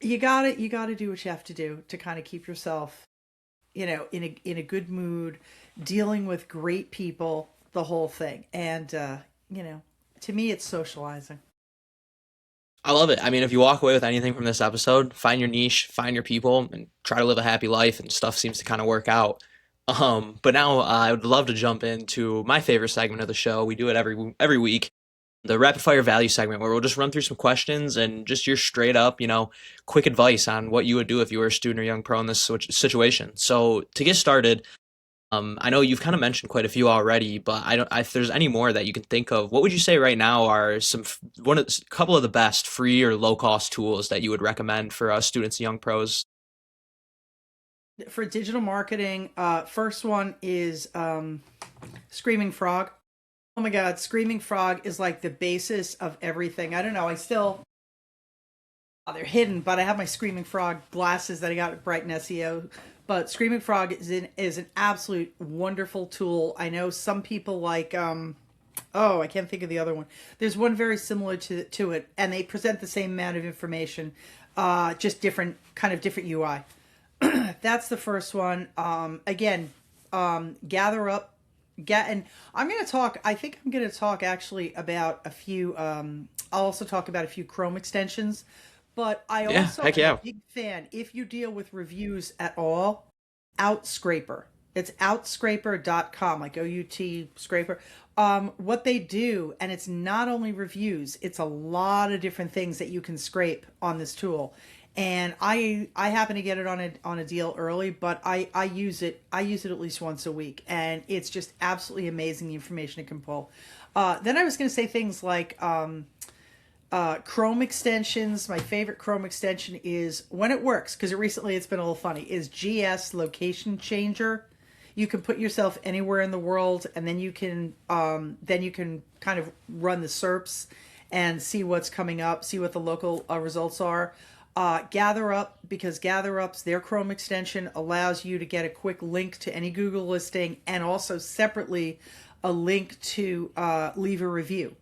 You gotta do what you have to do to kind of keep yourself, in a good mood, dealing with great people, the whole thing. And to me, it's socializing. I love it. I mean, if you walk away with anything from this episode, find your niche, find your people, and try to live a happy life, and stuff seems to kind of work out. But now I would love to jump into my favorite segment of the show. We do it every week, the rapid fire value segment, where we'll just run through some questions and just your straight up, quick advice on what you would do if you were a student or young pro in this situation. So to get started, I know you've kind of mentioned quite a few already, but I don't. If there's any more that you can think of, what would you say right now are a couple of the best free or low cost tools that you would recommend for students and young pros? For digital marketing, first one is Screaming Frog. Oh my God, Screaming Frog is like the basis of everything. I don't know. They're hidden, but I have my Screaming Frog glasses that I got at Brighton SEO. But Screaming Frog is an absolute wonderful tool. I know some people like oh, I can't think of the other one. There's one very similar to it, and they present the same amount of information, just different UI. That's the first one. Again, gather up, and I'm going to talk. I think I'm going to talk actually about a few. I'll also talk about a few Chrome extensions, but I Yeah, also heck am a yeah. big fan. If you deal with reviews at all, Outscraper. It's outscraper.com, like OUT scraper. What they do, and it's not only reviews, it's a lot of different things that you can scrape on this tool. And I happen to get it on a deal early, but I use it. I use it at least once a week, and it's just absolutely amazing the information it can pull. Then I was going to say things like Chrome extensions. My favorite Chrome extension is, when it works, because it's been a little funny, is GS Location Changer. You can put yourself anywhere in the world, and then you can kind of run the SERPs and see what's coming up, see what the local results are. GatherUp, because GatherUp's their Chrome extension allows you to get a quick link to any Google listing, and also separately a link to leave a review.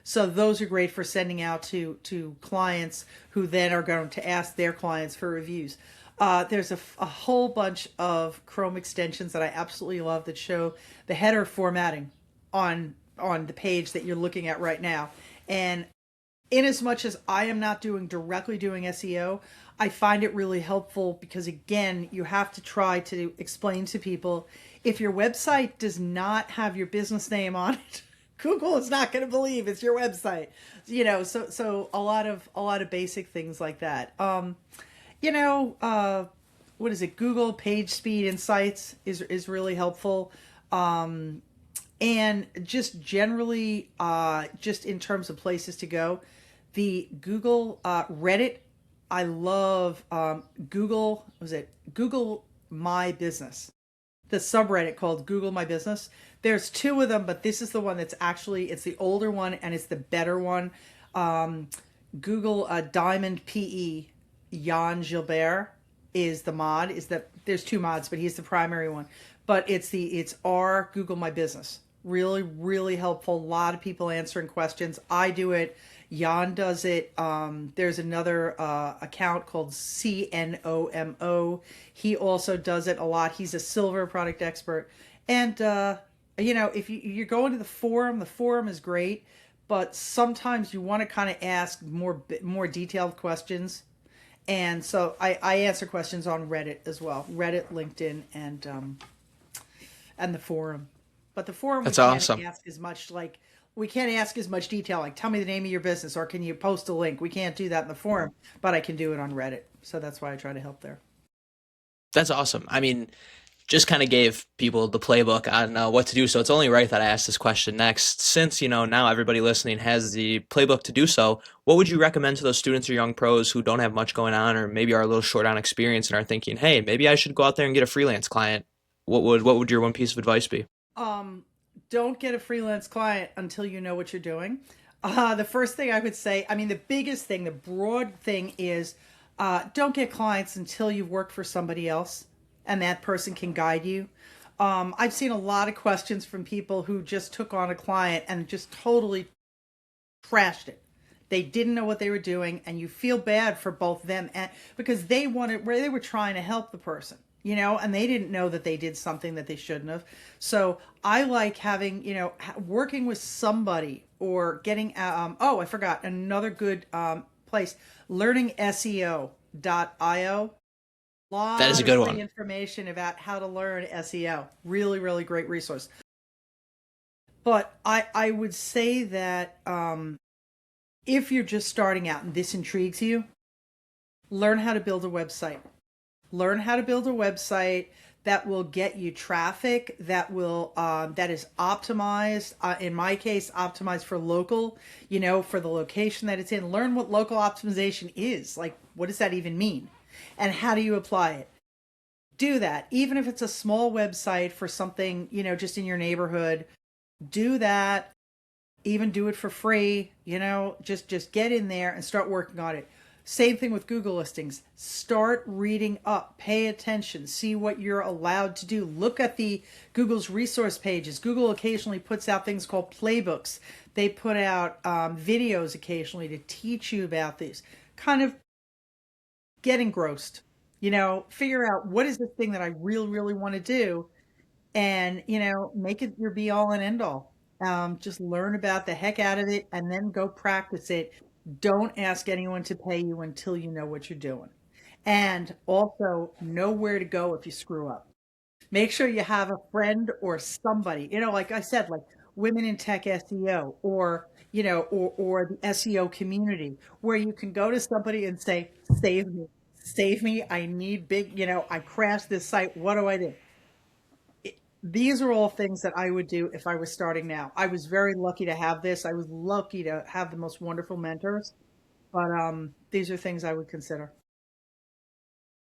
So those are great for sending out to clients who then are going to ask their clients for reviews. There's a whole bunch of Chrome extensions that I absolutely love that show the header formatting on the page that you're looking at right now. And in as much as I am not directly doing SEO, I find it really helpful because, again, you have to try to explain to people, if your website does not have your business name on it, Google is not going to believe it's your website. So a lot of basic things like that. You know, uh, what is it? Google Page Speed Insights is really helpful. And just generally, just in terms of places to go, the Google Reddit. I love Google. Was it Google My Business? The subreddit called Google My Business. There's two of them, but this is the one that's it's the older one and it's the better one. Um, Google Diamond PE Jan Gilbert is the mod. Is that there's two mods, but he's the primary one. But it's R Google My Business. Really, really helpful. A lot of people answering questions. I do it. Jan does it. There's another account called CNOMO. He also does it a lot. He's a silver product expert. And if you're going to the forum is great, but sometimes you want to kind of ask more detailed questions. And so I answer questions on Reddit as well. Reddit, LinkedIn, and the forum. But the forum That's awesome. we can't ask as much detail like tell me the name of your business or can you post a link. We can't do that in the forum, but I can do it on Reddit. So that's why I try to help there. That's awesome. I mean, just kind of gave people the playbook on what to do. So it's only right that I asked this question next. Since, now everybody listening has the playbook to do so, what would you recommend to those students or young pros who don't have much going on or maybe are a little short on experience and are thinking, hey, maybe I should go out there and get a freelance client? What would your one piece of advice be? Don't get a freelance client until you know what you're doing. The first thing I would say, I mean, the biggest thing, the broad thing is don't get clients until you've worked for somebody else and that person can guide you. I've seen a lot of questions from people who just took on a client and just totally trashed it. They didn't know what they were doing, and you feel bad for both them and because they were trying to help the person, and they didn't know that they did something that they shouldn't have. So I like having, working with somebody or getting, I forgot another good place, learning SEO.io. That is Lot a of good free one. information about how to learn SEO. Really, really great resource. But I would say that if you're just starting out and this intrigues you, learn how to build a website. Learn how to build a website that will get you traffic, that is optimized. In my case, optimized for local, for the location that it's in. Learn what local optimization is. Like, what does that even mean? And how do you apply it? Do that. Even if it's a small website for something, just in your neighborhood, do that. Even do it for free, just get in there and start working on it. Same thing with Google listings. Start reading up, pay attention, see what you're allowed to do. Look at Google's resource pages. Google occasionally puts out things called playbooks. They put out videos occasionally to teach you about these. Kind of get engrossed, figure out what is this thing that I really, really want to do and, make it your be all and end all. Just learn about the heck out of it and then go practice it. Don't ask anyone to pay you until you know what you're doing. And also know where to go if you screw up. Make sure you have a friend or somebody, like I said, like Women in Tech SEO or the SEO community where you can go to somebody and say, save me. I need I crashed this site. What do I do? These are all things that I would do if I was starting now. I was very lucky to have this. I was lucky to have the most wonderful mentors, but these are things I would consider.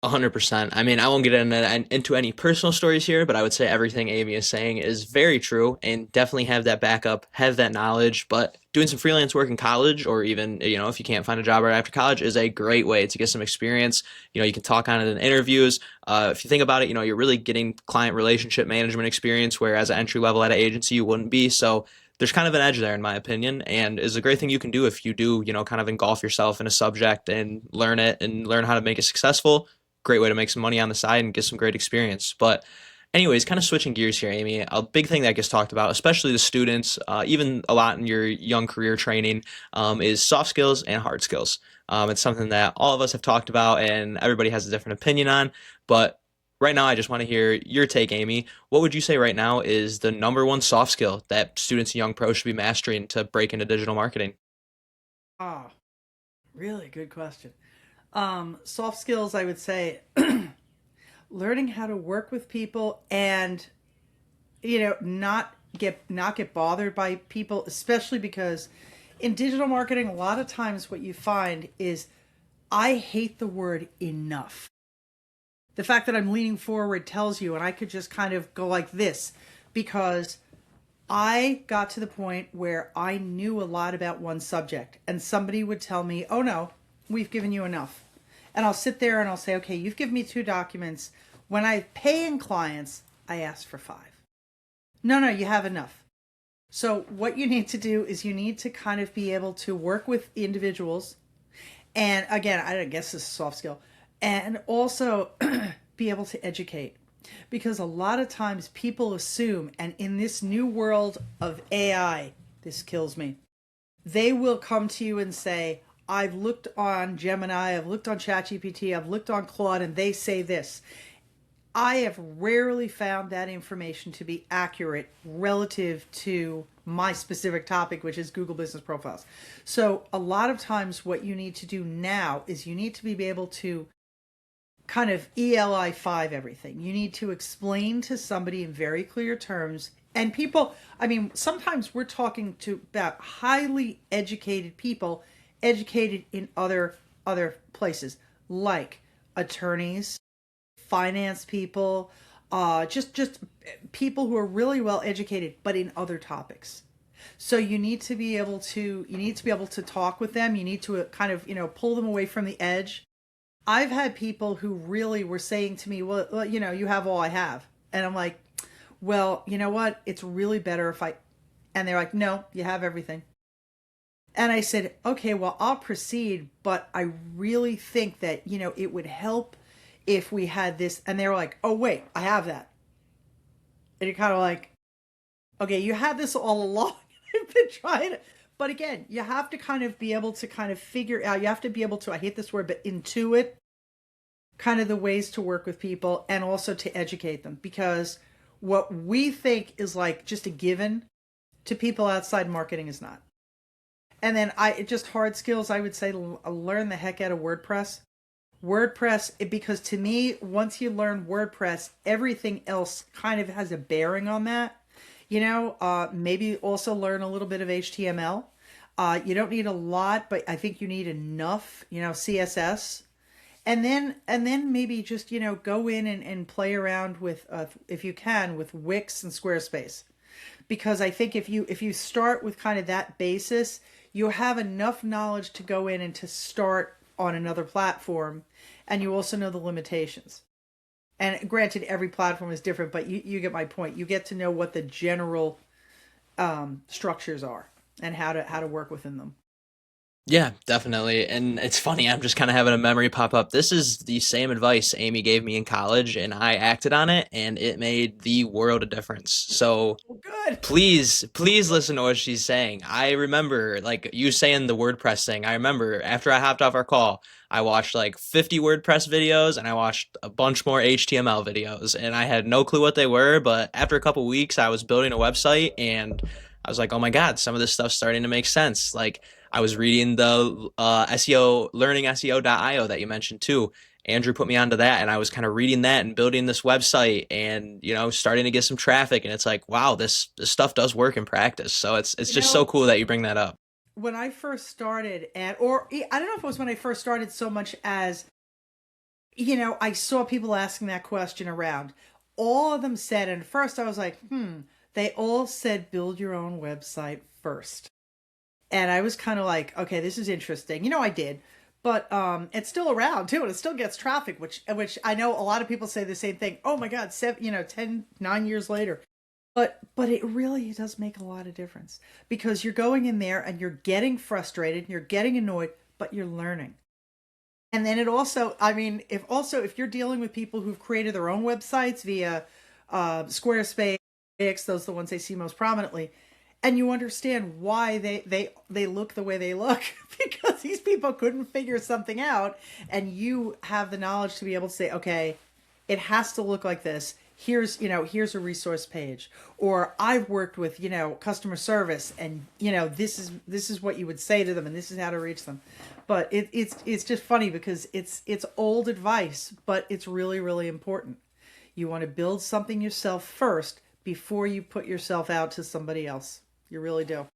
100%. I mean, I won't get into any personal stories here, but I would say everything Amy is saying is very true and definitely have that backup, have that knowledge. But doing some freelance work in college or even, if you can't find a job right after college is a great way to get some experience. You can talk on it in interviews. If you think about it, you're really getting client relationship management experience, where as an entry level at an agency, you wouldn't be. So there's kind of an edge there, in my opinion, and is a great thing you can do if you do, kind of engulf yourself in a subject and learn it and learn how to make it successful. Great way to make some money on the side and get some great experience. But anyways, kind of switching gears here, Amy, a big thing that gets talked about, especially the students, even a lot in your young career training, is soft skills and hard skills. It's something that all of us have talked about and everybody has a different opinion on. But right now, I just want to hear your take, Amy. What would you say right now is the number one soft skill that students and young pros should be mastering to break into digital marketing? Ah, really good question. Soft skills, I would say, learning how to work with people and not get bothered by people, especially because in digital marketing, a lot of times what you find is I hate the word enough. The fact that I'm leaning forward tells you, and I could just kind of go like this because I got to the point where I knew a lot about one subject and somebody would tell me, oh no, we've given you enough. And I'll sit there and I'll say, okay, you've given me 2 documents. When I pay in clients, I ask for 5. No, no, you have enough. So what you need to do is you need to kind of be able to work with individuals. And again, I guess this is a soft skill. And also be able to educate. Because a lot of times people assume, and in this new world of AI, this kills me, they will come to you and say, I've looked on Gemini, I've looked on ChatGPT, I've looked on Claude, and they say this. I have rarely found that information to be accurate relative to my specific topic, which is Google Business Profiles. So a lot of times what you need to do now is you need to be able to kind of ELI5 everything. You need to explain to somebody in very clear terms. And people, I mean, sometimes we're talking to about highly educated people, educated in other places, like attorneys, finance people, just people who are really well educated, but in other topics. So you need to be able to talk with them. You need to kind of pull them away from the edge. I've had people who really were saying to me, well, you have all I have, and I'm like, well, you know what? It's really better if I, and they're like, no, you have everything. And I said, okay, well, I'll proceed, but I really think that, it would help if we had this. And they were like, oh, wait, I have that. And you're kind of like, okay, you had this all along. I've been trying to. But again, you have to kind of be able to kind of figure out, you have to be able to, I hate this word, but intuit kind of the ways to work with people and also to educate them. Because what we think is like just a given to people outside marketing is not. And then just hard skills, I would say learn the heck out of WordPress. Because to me, once you learn WordPress, everything else kind of has a bearing on that. Maybe also learn a little bit of HTML. You don't need a lot, but I think you need enough, CSS. And then maybe just, go in and play around with, if you can, with Wix and Squarespace. Because I think if you start with kind of that basis, you have enough knowledge to go in and to start on another platform, and you also know the limitations. And granted, every platform is different, but you get my point. You get to know what the general structures are and how to work within them. Yeah, definitely. And it's funny, I'm just kind of having a memory pop up. This is the same advice Amy gave me in college, and I acted on it, and it made the world of difference. So Well, good. please listen to what she's saying. I remember, like you saying the WordPress thing. I remember after I hopped off our call, I watched like 50 WordPress videos and I watched a bunch more HTML videos, and I had no clue what they were, but after a couple weeks, I was building a website and I was like, oh my God, some of this stuff's starting to make sense. Like I was reading the SEO, learning SEO.io that you mentioned too. Andrew put me onto that, and I was kind of reading that and building this website and starting to get some traffic, and it's like, wow, this stuff does work in practice. So it's You just so know, cool that you bring that up. when I first started, or I don't know if it was when I first started so much as, I saw people asking that question around. All of them said, and at first I was like, they all said, build your own website first. And I was kind of like, okay, this is interesting. I did. But it's still around too, and it still gets traffic, which I know a lot of people say the same thing. Oh my God, 9 years later. But it really does make a lot of difference because you're going in there and you're getting frustrated, and you're getting annoyed, but you're learning. And then it also, I mean, if you're dealing with people who've created their own websites via Squarespace, those are the ones they see most prominently, and you understand why they look the way they look because these people couldn't figure something out, and you have the knowledge to be able to say, okay, it has to look like this. Here's a resource page, or I've worked with customer service, and this is what you would say to them, and this is how to reach them. But it's just funny because it's old advice, but it's really, really important. You want to build something yourself first before you put yourself out to somebody else. You really do.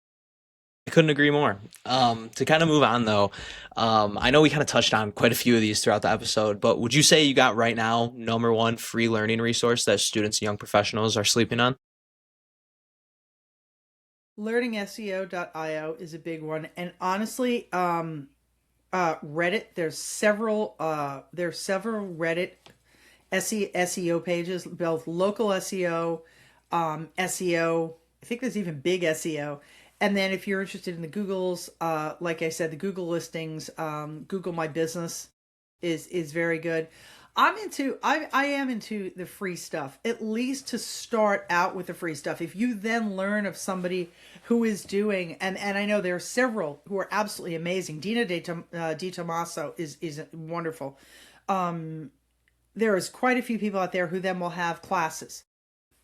I couldn't agree more. To kind of move on though, I know we kind of touched on quite a few of these throughout the episode, but would you say you got right now number one free learning resource that students and young professionals are sleeping on? Learning SEO.io is a big one. And honestly, Reddit. There's several Reddit SEO pages, both local SEO, SEO. I think there's even big SEO. And then if you're interested in the Googles, like I said, the Google listings, Google My Business is very good. I am into the free stuff, at least to start out with the free stuff. If you then learn of somebody who is doing, and I know there are several who are absolutely amazing. Di Tommaso is wonderful. There is quite a few people out there who then will have classes.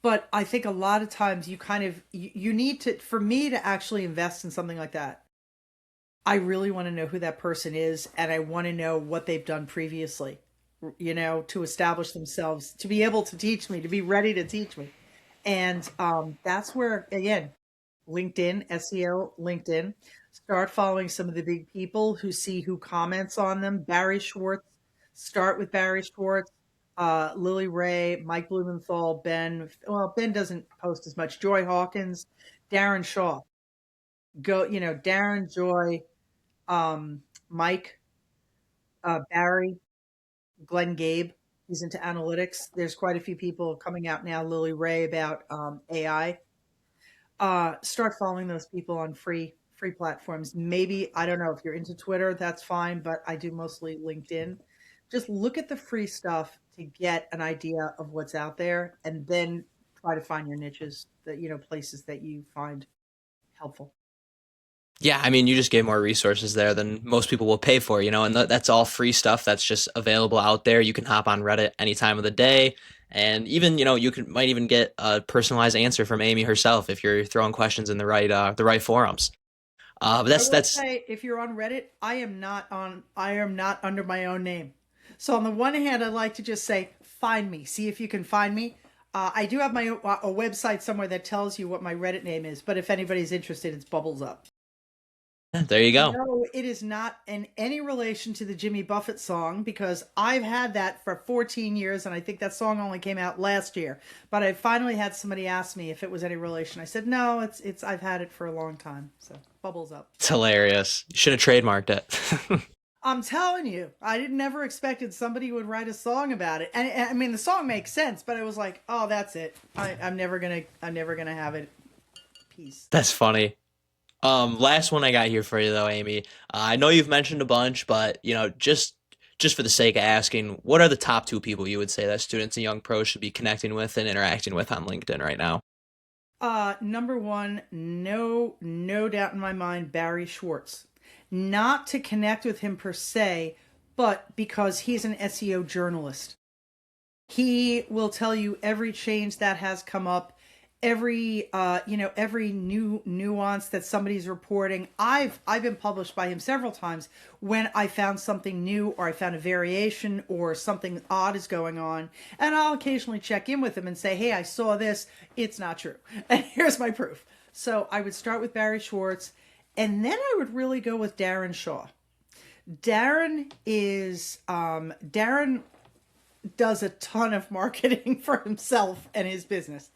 But I think a lot of times you need to, for me to actually invest in something like that, I really want to know who that person is, and I want to know what they've done previously, to establish themselves, to be able to teach me, to be ready to teach me. And that's where, again, LinkedIn, SEO, LinkedIn, start following some of the big people who see who comments on them. Barry Schwartz, start with Barry Schwartz, Lily Ray, Mike Blumenthal, Ben doesn't post as much, Joy Hawkins, Darren Shaw. Darren, Joy, Mike, Barry, Glenn Gabe. He's into analytics. There's quite a few people coming out now. Lily Ray about AI. Start following those people on free platforms. Maybe I don't know if you're into Twitter, that's fine, but I do mostly LinkedIn. Just look at the free stuff to get an idea of what's out there, and then try to find your niches, that places that you find helpful. Yeah, I mean, you just gave more resources there than most people will pay for, and that's all free stuff that's just available out there. You can hop on Reddit any time of the day, and even, you might even get a personalized answer from Amy herself if you're throwing questions in the right forums. But I that's will that's say, if you're on Reddit, I am not under my own name. So on the one hand, I like to just say, find me, see if you can find me. I do have a website somewhere that tells you what my Reddit name is, but if anybody's interested, it's Bubbles Up. there you go. No, it is not in any relation to the Jimmy Buffett song, because I've had that for 14 years, and I think that song only came out last year. But I finally had somebody ask me if it was any relation. I said, no, it's I've had it for a long time. So Bubbles Up. It's hilarious. You should have trademarked it. I'm telling you, I didn't never expected somebody would write a song about it. And I mean, the song makes sense, but I was like, oh, that's it. I'm never gonna have it. Peace. That's funny. Last one I got here for you though, Amy. I know you've mentioned a bunch, but just for the sake of asking, what are the top two people you would say that students and young pros should be connecting with and interacting with on LinkedIn right now? Number one, no doubt in my mind, Barry Schwartz. Not to connect with him per se, but because he's an SEO journalist. He will tell you every change that has come up, every new nuance that somebody's reporting. I've been published by him several times when I found something new, or I found a variation, or something odd is going on, and I'll occasionally check in with him and say, hey, I saw this, it's not true, and here's my proof. So I would start with Barry Schwartz, and then I would really go with Darren Shaw. Darren does a ton of marketing for himself and his business.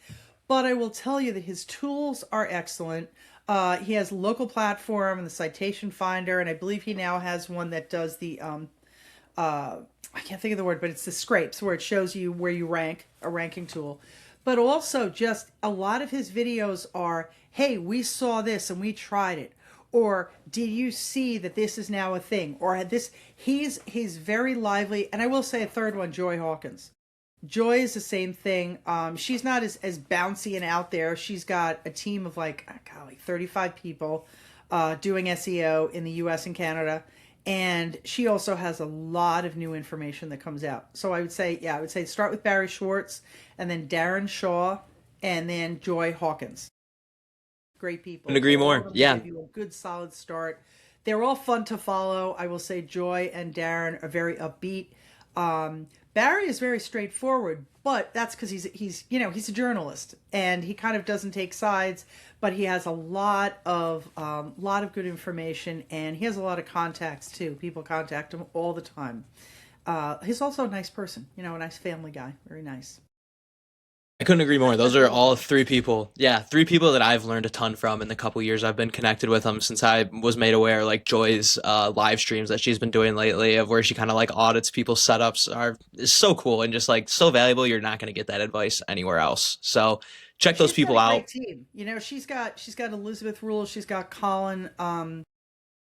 But I will tell you that his tools are excellent. He has a local platform and the citation finder, and I believe he now has one that does the I can't think of the word, but it's the scrapes, where it shows you where you rank, a ranking tool. But also, just a lot of his videos are, hey, we saw this and we tried it. Or did you see that this is now a thing? Or had this, he's very lively. And I will say a third one, Joy Hawkins. Joy is the same thing. She's not as bouncy and out there. She's got a team of like 35 people doing SEO in the US and Canada. And she also has a lot of new information that comes out. So I would say start with Barry Schwartz, and then Darren Shaw, and then Joy Hawkins. Great people. Couldn't agree All of more. them Yeah. give you a good solid start. They're all fun to follow. I will say Joy and Darren are very upbeat. Barry is very straightforward, but that's because he's a journalist, and he kind of doesn't take sides, but he has a lot of good information, and he has a lot of contacts too. People contact him all the time. He's also a nice person, a nice family guy, very nice. I couldn't agree more. Those That's a are little all fun. three people. Yeah, three people that I've learned a ton from in the couple years I've been connected with them since I was made aware, like Joy's live streams that she's been doing lately, of where she kind of like audits people's setups, are is so cool and just like so valuable. You're not going to get that advice anywhere else. So check those She's got people a great out. team. She's got Elizabeth Rule, she's got Colin,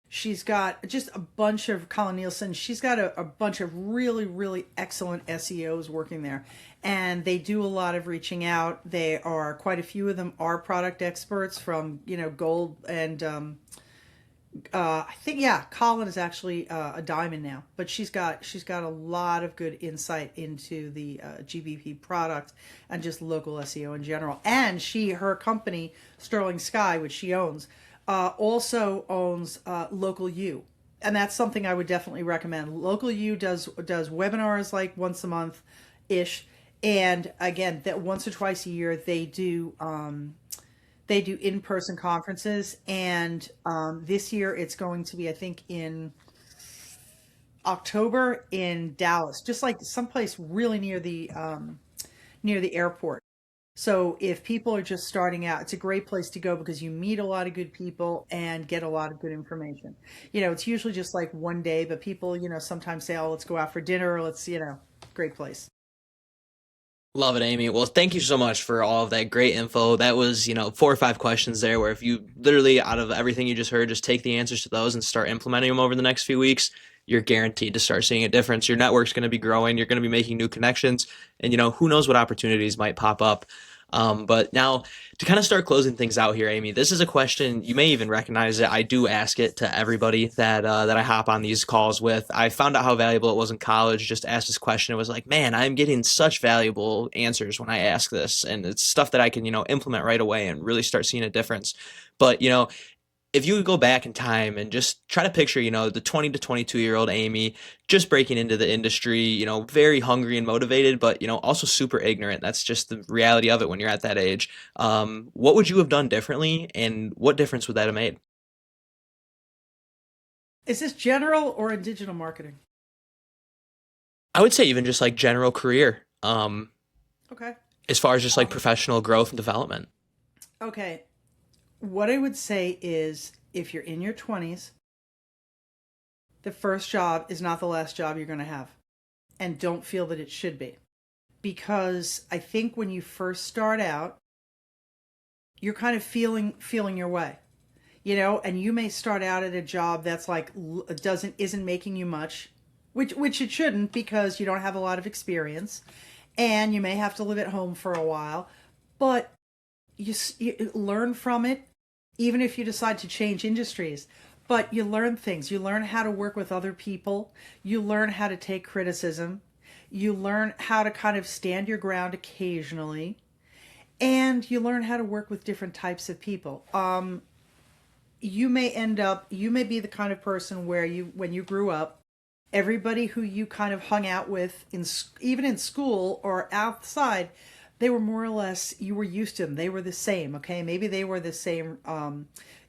she's got just a bunch of Colin Nielsen. She's got a bunch of really, really excellent SEOs working there. And they do a lot of reaching out. They are quite a few of them are product experts from, gold and I think yeah, Colin is actually a diamond now, but she's got a lot of good insight into the GBP product and just local SEO in general. And her company Sterling Sky, which she owns, also owns Local U, and that's something I would definitely recommend. Local U does webinars like once a month ish, and again, that once or twice a year they do in-person conferences, and this year it's going to be, I think, in October in Dallas, just like someplace really near the airport. So if people are just starting out, it's a great place to go because you meet a lot of good people and get a lot of good information. It's usually just like one day, but people, sometimes say, "Oh, let's go out for dinner," or great place. Love it, Amy. Well, thank you so much for all of that great info. That was, 4 or 5 questions there where if you literally, out of everything you just heard, just take the answers to those and start implementing them over the next few weeks, you're guaranteed to start seeing a difference. Your network's going to be growing. You're going to be making new connections. And, who knows what opportunities might pop up. But now, to kind of start closing things out here, Amy, this is a question you may even recognize it. I do ask it to everybody that I hop on these calls with. I found out how valuable it was in college. Just asked this question. It was like, man, I'm getting such valuable answers when I ask this, and it's stuff that I can implement right away and really start seeing a difference. But if you could go back in time and just try to picture, the 20 to 22-year-old Amy just breaking into the industry, very hungry and motivated, but, also super ignorant. That's just the reality of it when you're at that age. What would you have done differently, and what difference would that have made? Is this general or in digital marketing? I would say even just like general career, Okay. as far as just like Um, professional growth and development. okay. What I would say is if you're in your 20s, the first job is not the last job you're going to have. And don't feel that it should be. Because I think when you first start out, you're kind of feeling your way. And you may start out at a job that's like doesn't isn't making you much, which it shouldn't because you don't have a lot of experience, and you may have to live at home for a while, but you learn from it, even if you decide to change industries. But you learn things. You learn how to work with other people. You learn how to take criticism. You learn how to kind of stand your ground occasionally. And you learn how to work with different types of people. You may be the kind of person where when you grew up, everybody who you kind of hung out with even in school or outside, they were more or less, you were used to them. They were the same. Okay, maybe they were the same,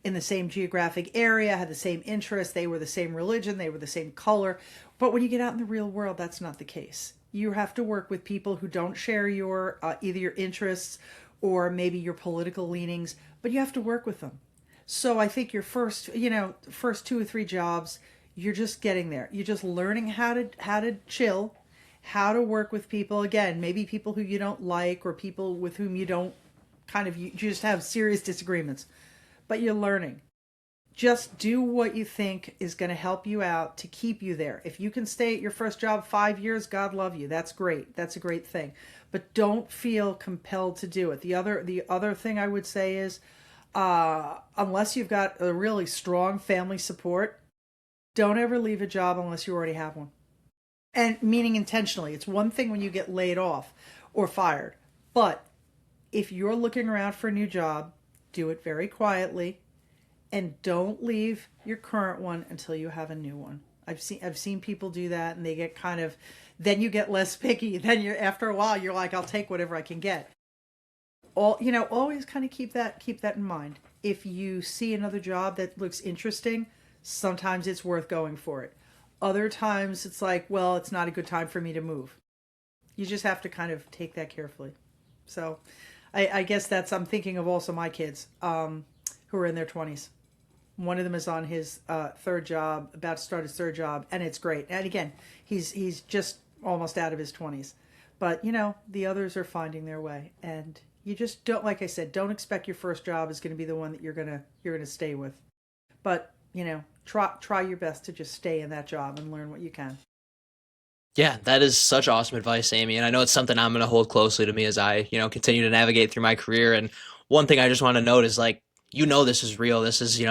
in the same geographic area, had the same interests, they were the same religion, they were the same color. But when you get out in the real world, that's not the case. You have to work with people who don't share your either your interests or maybe your political leanings, but you have to work with them. So I think your first 2 or 3 jobs, you're just getting there. You're just learning how to chill, how to work with people. Again, maybe people who you don't like or people with whom you don't you just have serious disagreements. But you're learning. Just do what you think is going to help you out to keep you there. If you can stay at your first job 5 years, God love you. That's great. That's a great thing. But don't feel compelled to do it. The other thing I would say is, unless you've got a really strong family support, don't ever leave a job unless you already have one. And meaning intentionally. It's one thing when you get laid off or fired. But if you're looking around for a new job, do it very quietly and don't leave your current one until you have a new one. I've seen people do that and they get then you get less picky. Then after a while you're like, I'll take whatever I can get. Always kind of keep that in mind. If you see another job that looks interesting, sometimes it's worth going for it. Other times it's like, well, it's not a good time for me to move. You just have to kind of take that carefully. So I guess I'm thinking of also my kids who are in their 20s. One of them is on his third job, about to start his third job, and it's great. And again, he's just almost out of his 20s. But, the others are finding their way. And you just don't, like I said, don't expect your first job is going to be the one that you're going to stay with. But, try your best to just stay in that job and learn what you can. Yeah, that is such awesome advice, Amy. And I know it's something I'm going to hold closely to me as I, continue to navigate through my career. And one thing I just want to note is like, this is real. This is,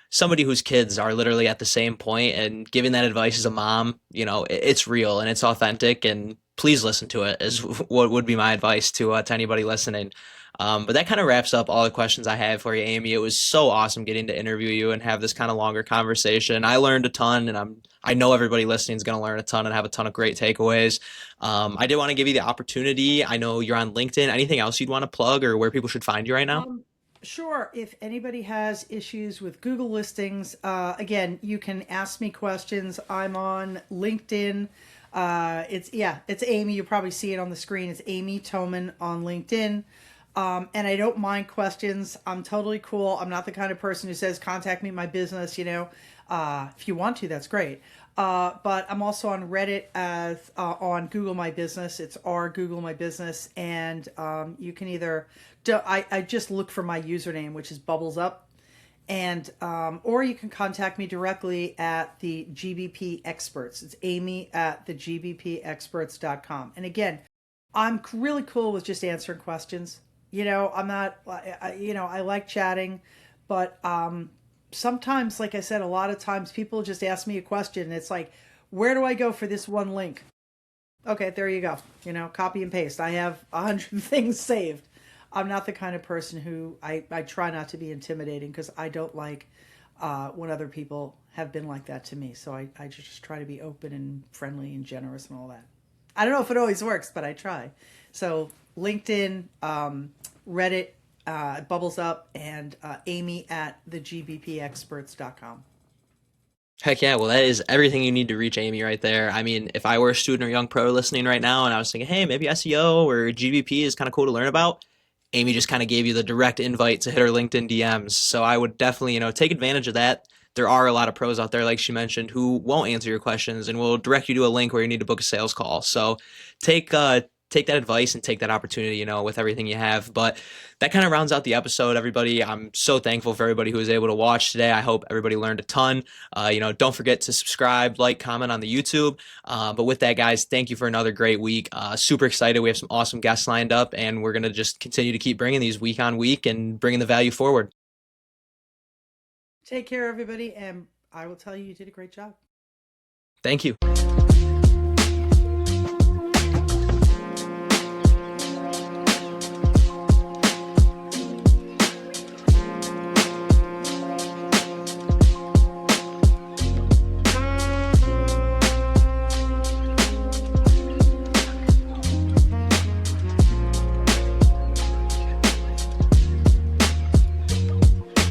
somebody whose kids are literally at the same point, and giving that advice as a mom, it's real and it's authentic. And please listen to it is what would be my advice to anybody listening. But that kind of wraps up all the questions I have for you, Amy. It was so awesome getting to interview you and have this kind of longer conversation. I learned a ton, and I know everybody listening is going to learn a ton and have a ton of great takeaways. I did want to give you the opportunity. I know you're on LinkedIn. Anything else you'd want to plug or where people should find you right now? Sure. If anybody has issues with Google listings, again, you can ask me questions. I'm on LinkedIn. It's Amy. You probably see it on the screen. It's Amy Toman on LinkedIn. And I don't mind questions. I'm totally cool. I'm not the kind of person who says, contact me, my business, if you want to, that's great. But I'm also on Reddit as on Google My Business. It's R Google My Business, and you can either I just look for my username, which is Bubbles Up, and or you can contact me directly at the GBP Experts. It's Amy at the GBPexperts.com. And again, I'm really cool with just answering questions. I'm not, I like chatting, but sometimes, like I said, a lot of times people just ask me a question and it's like, where do I go for this one link? Okay, there you go. Copy and paste. I have 100 things saved. I'm not the kind of person who I try not to be intimidating, because I don't like when other people have been like that to me. So I just try to be open and friendly and generous and all that. I don't know if it always works, but I try. So LinkedIn, Reddit, Bubbles Up, and Amy at thegbpexperts.com. Heck yeah. Well, that is everything you need to reach Amy right there. I mean, if I were a student or young pro listening right now and I was thinking, hey, maybe SEO or GBP is kind of cool to learn about, Amy just kind of gave you the direct invite to hit her LinkedIn DMs. So I would definitely, take advantage of that. There are a lot of pros out there, like she mentioned, who won't answer your questions and will direct you to a link where you need to book a sales call. So take that advice and take that opportunity, with everything you have. But that kind of rounds out the episode, everybody. I'm so thankful for everybody who was able to watch today. I hope everybody learned a ton. Don't forget to subscribe, like, comment on the YouTube. But with that, guys, thank you for another great week. Super excited. We have some awesome guests lined up, and we're going to just continue to keep bringing these week on week and bringing the value forward. Take care, everybody, and I will tell you, you did a great job. Thank you.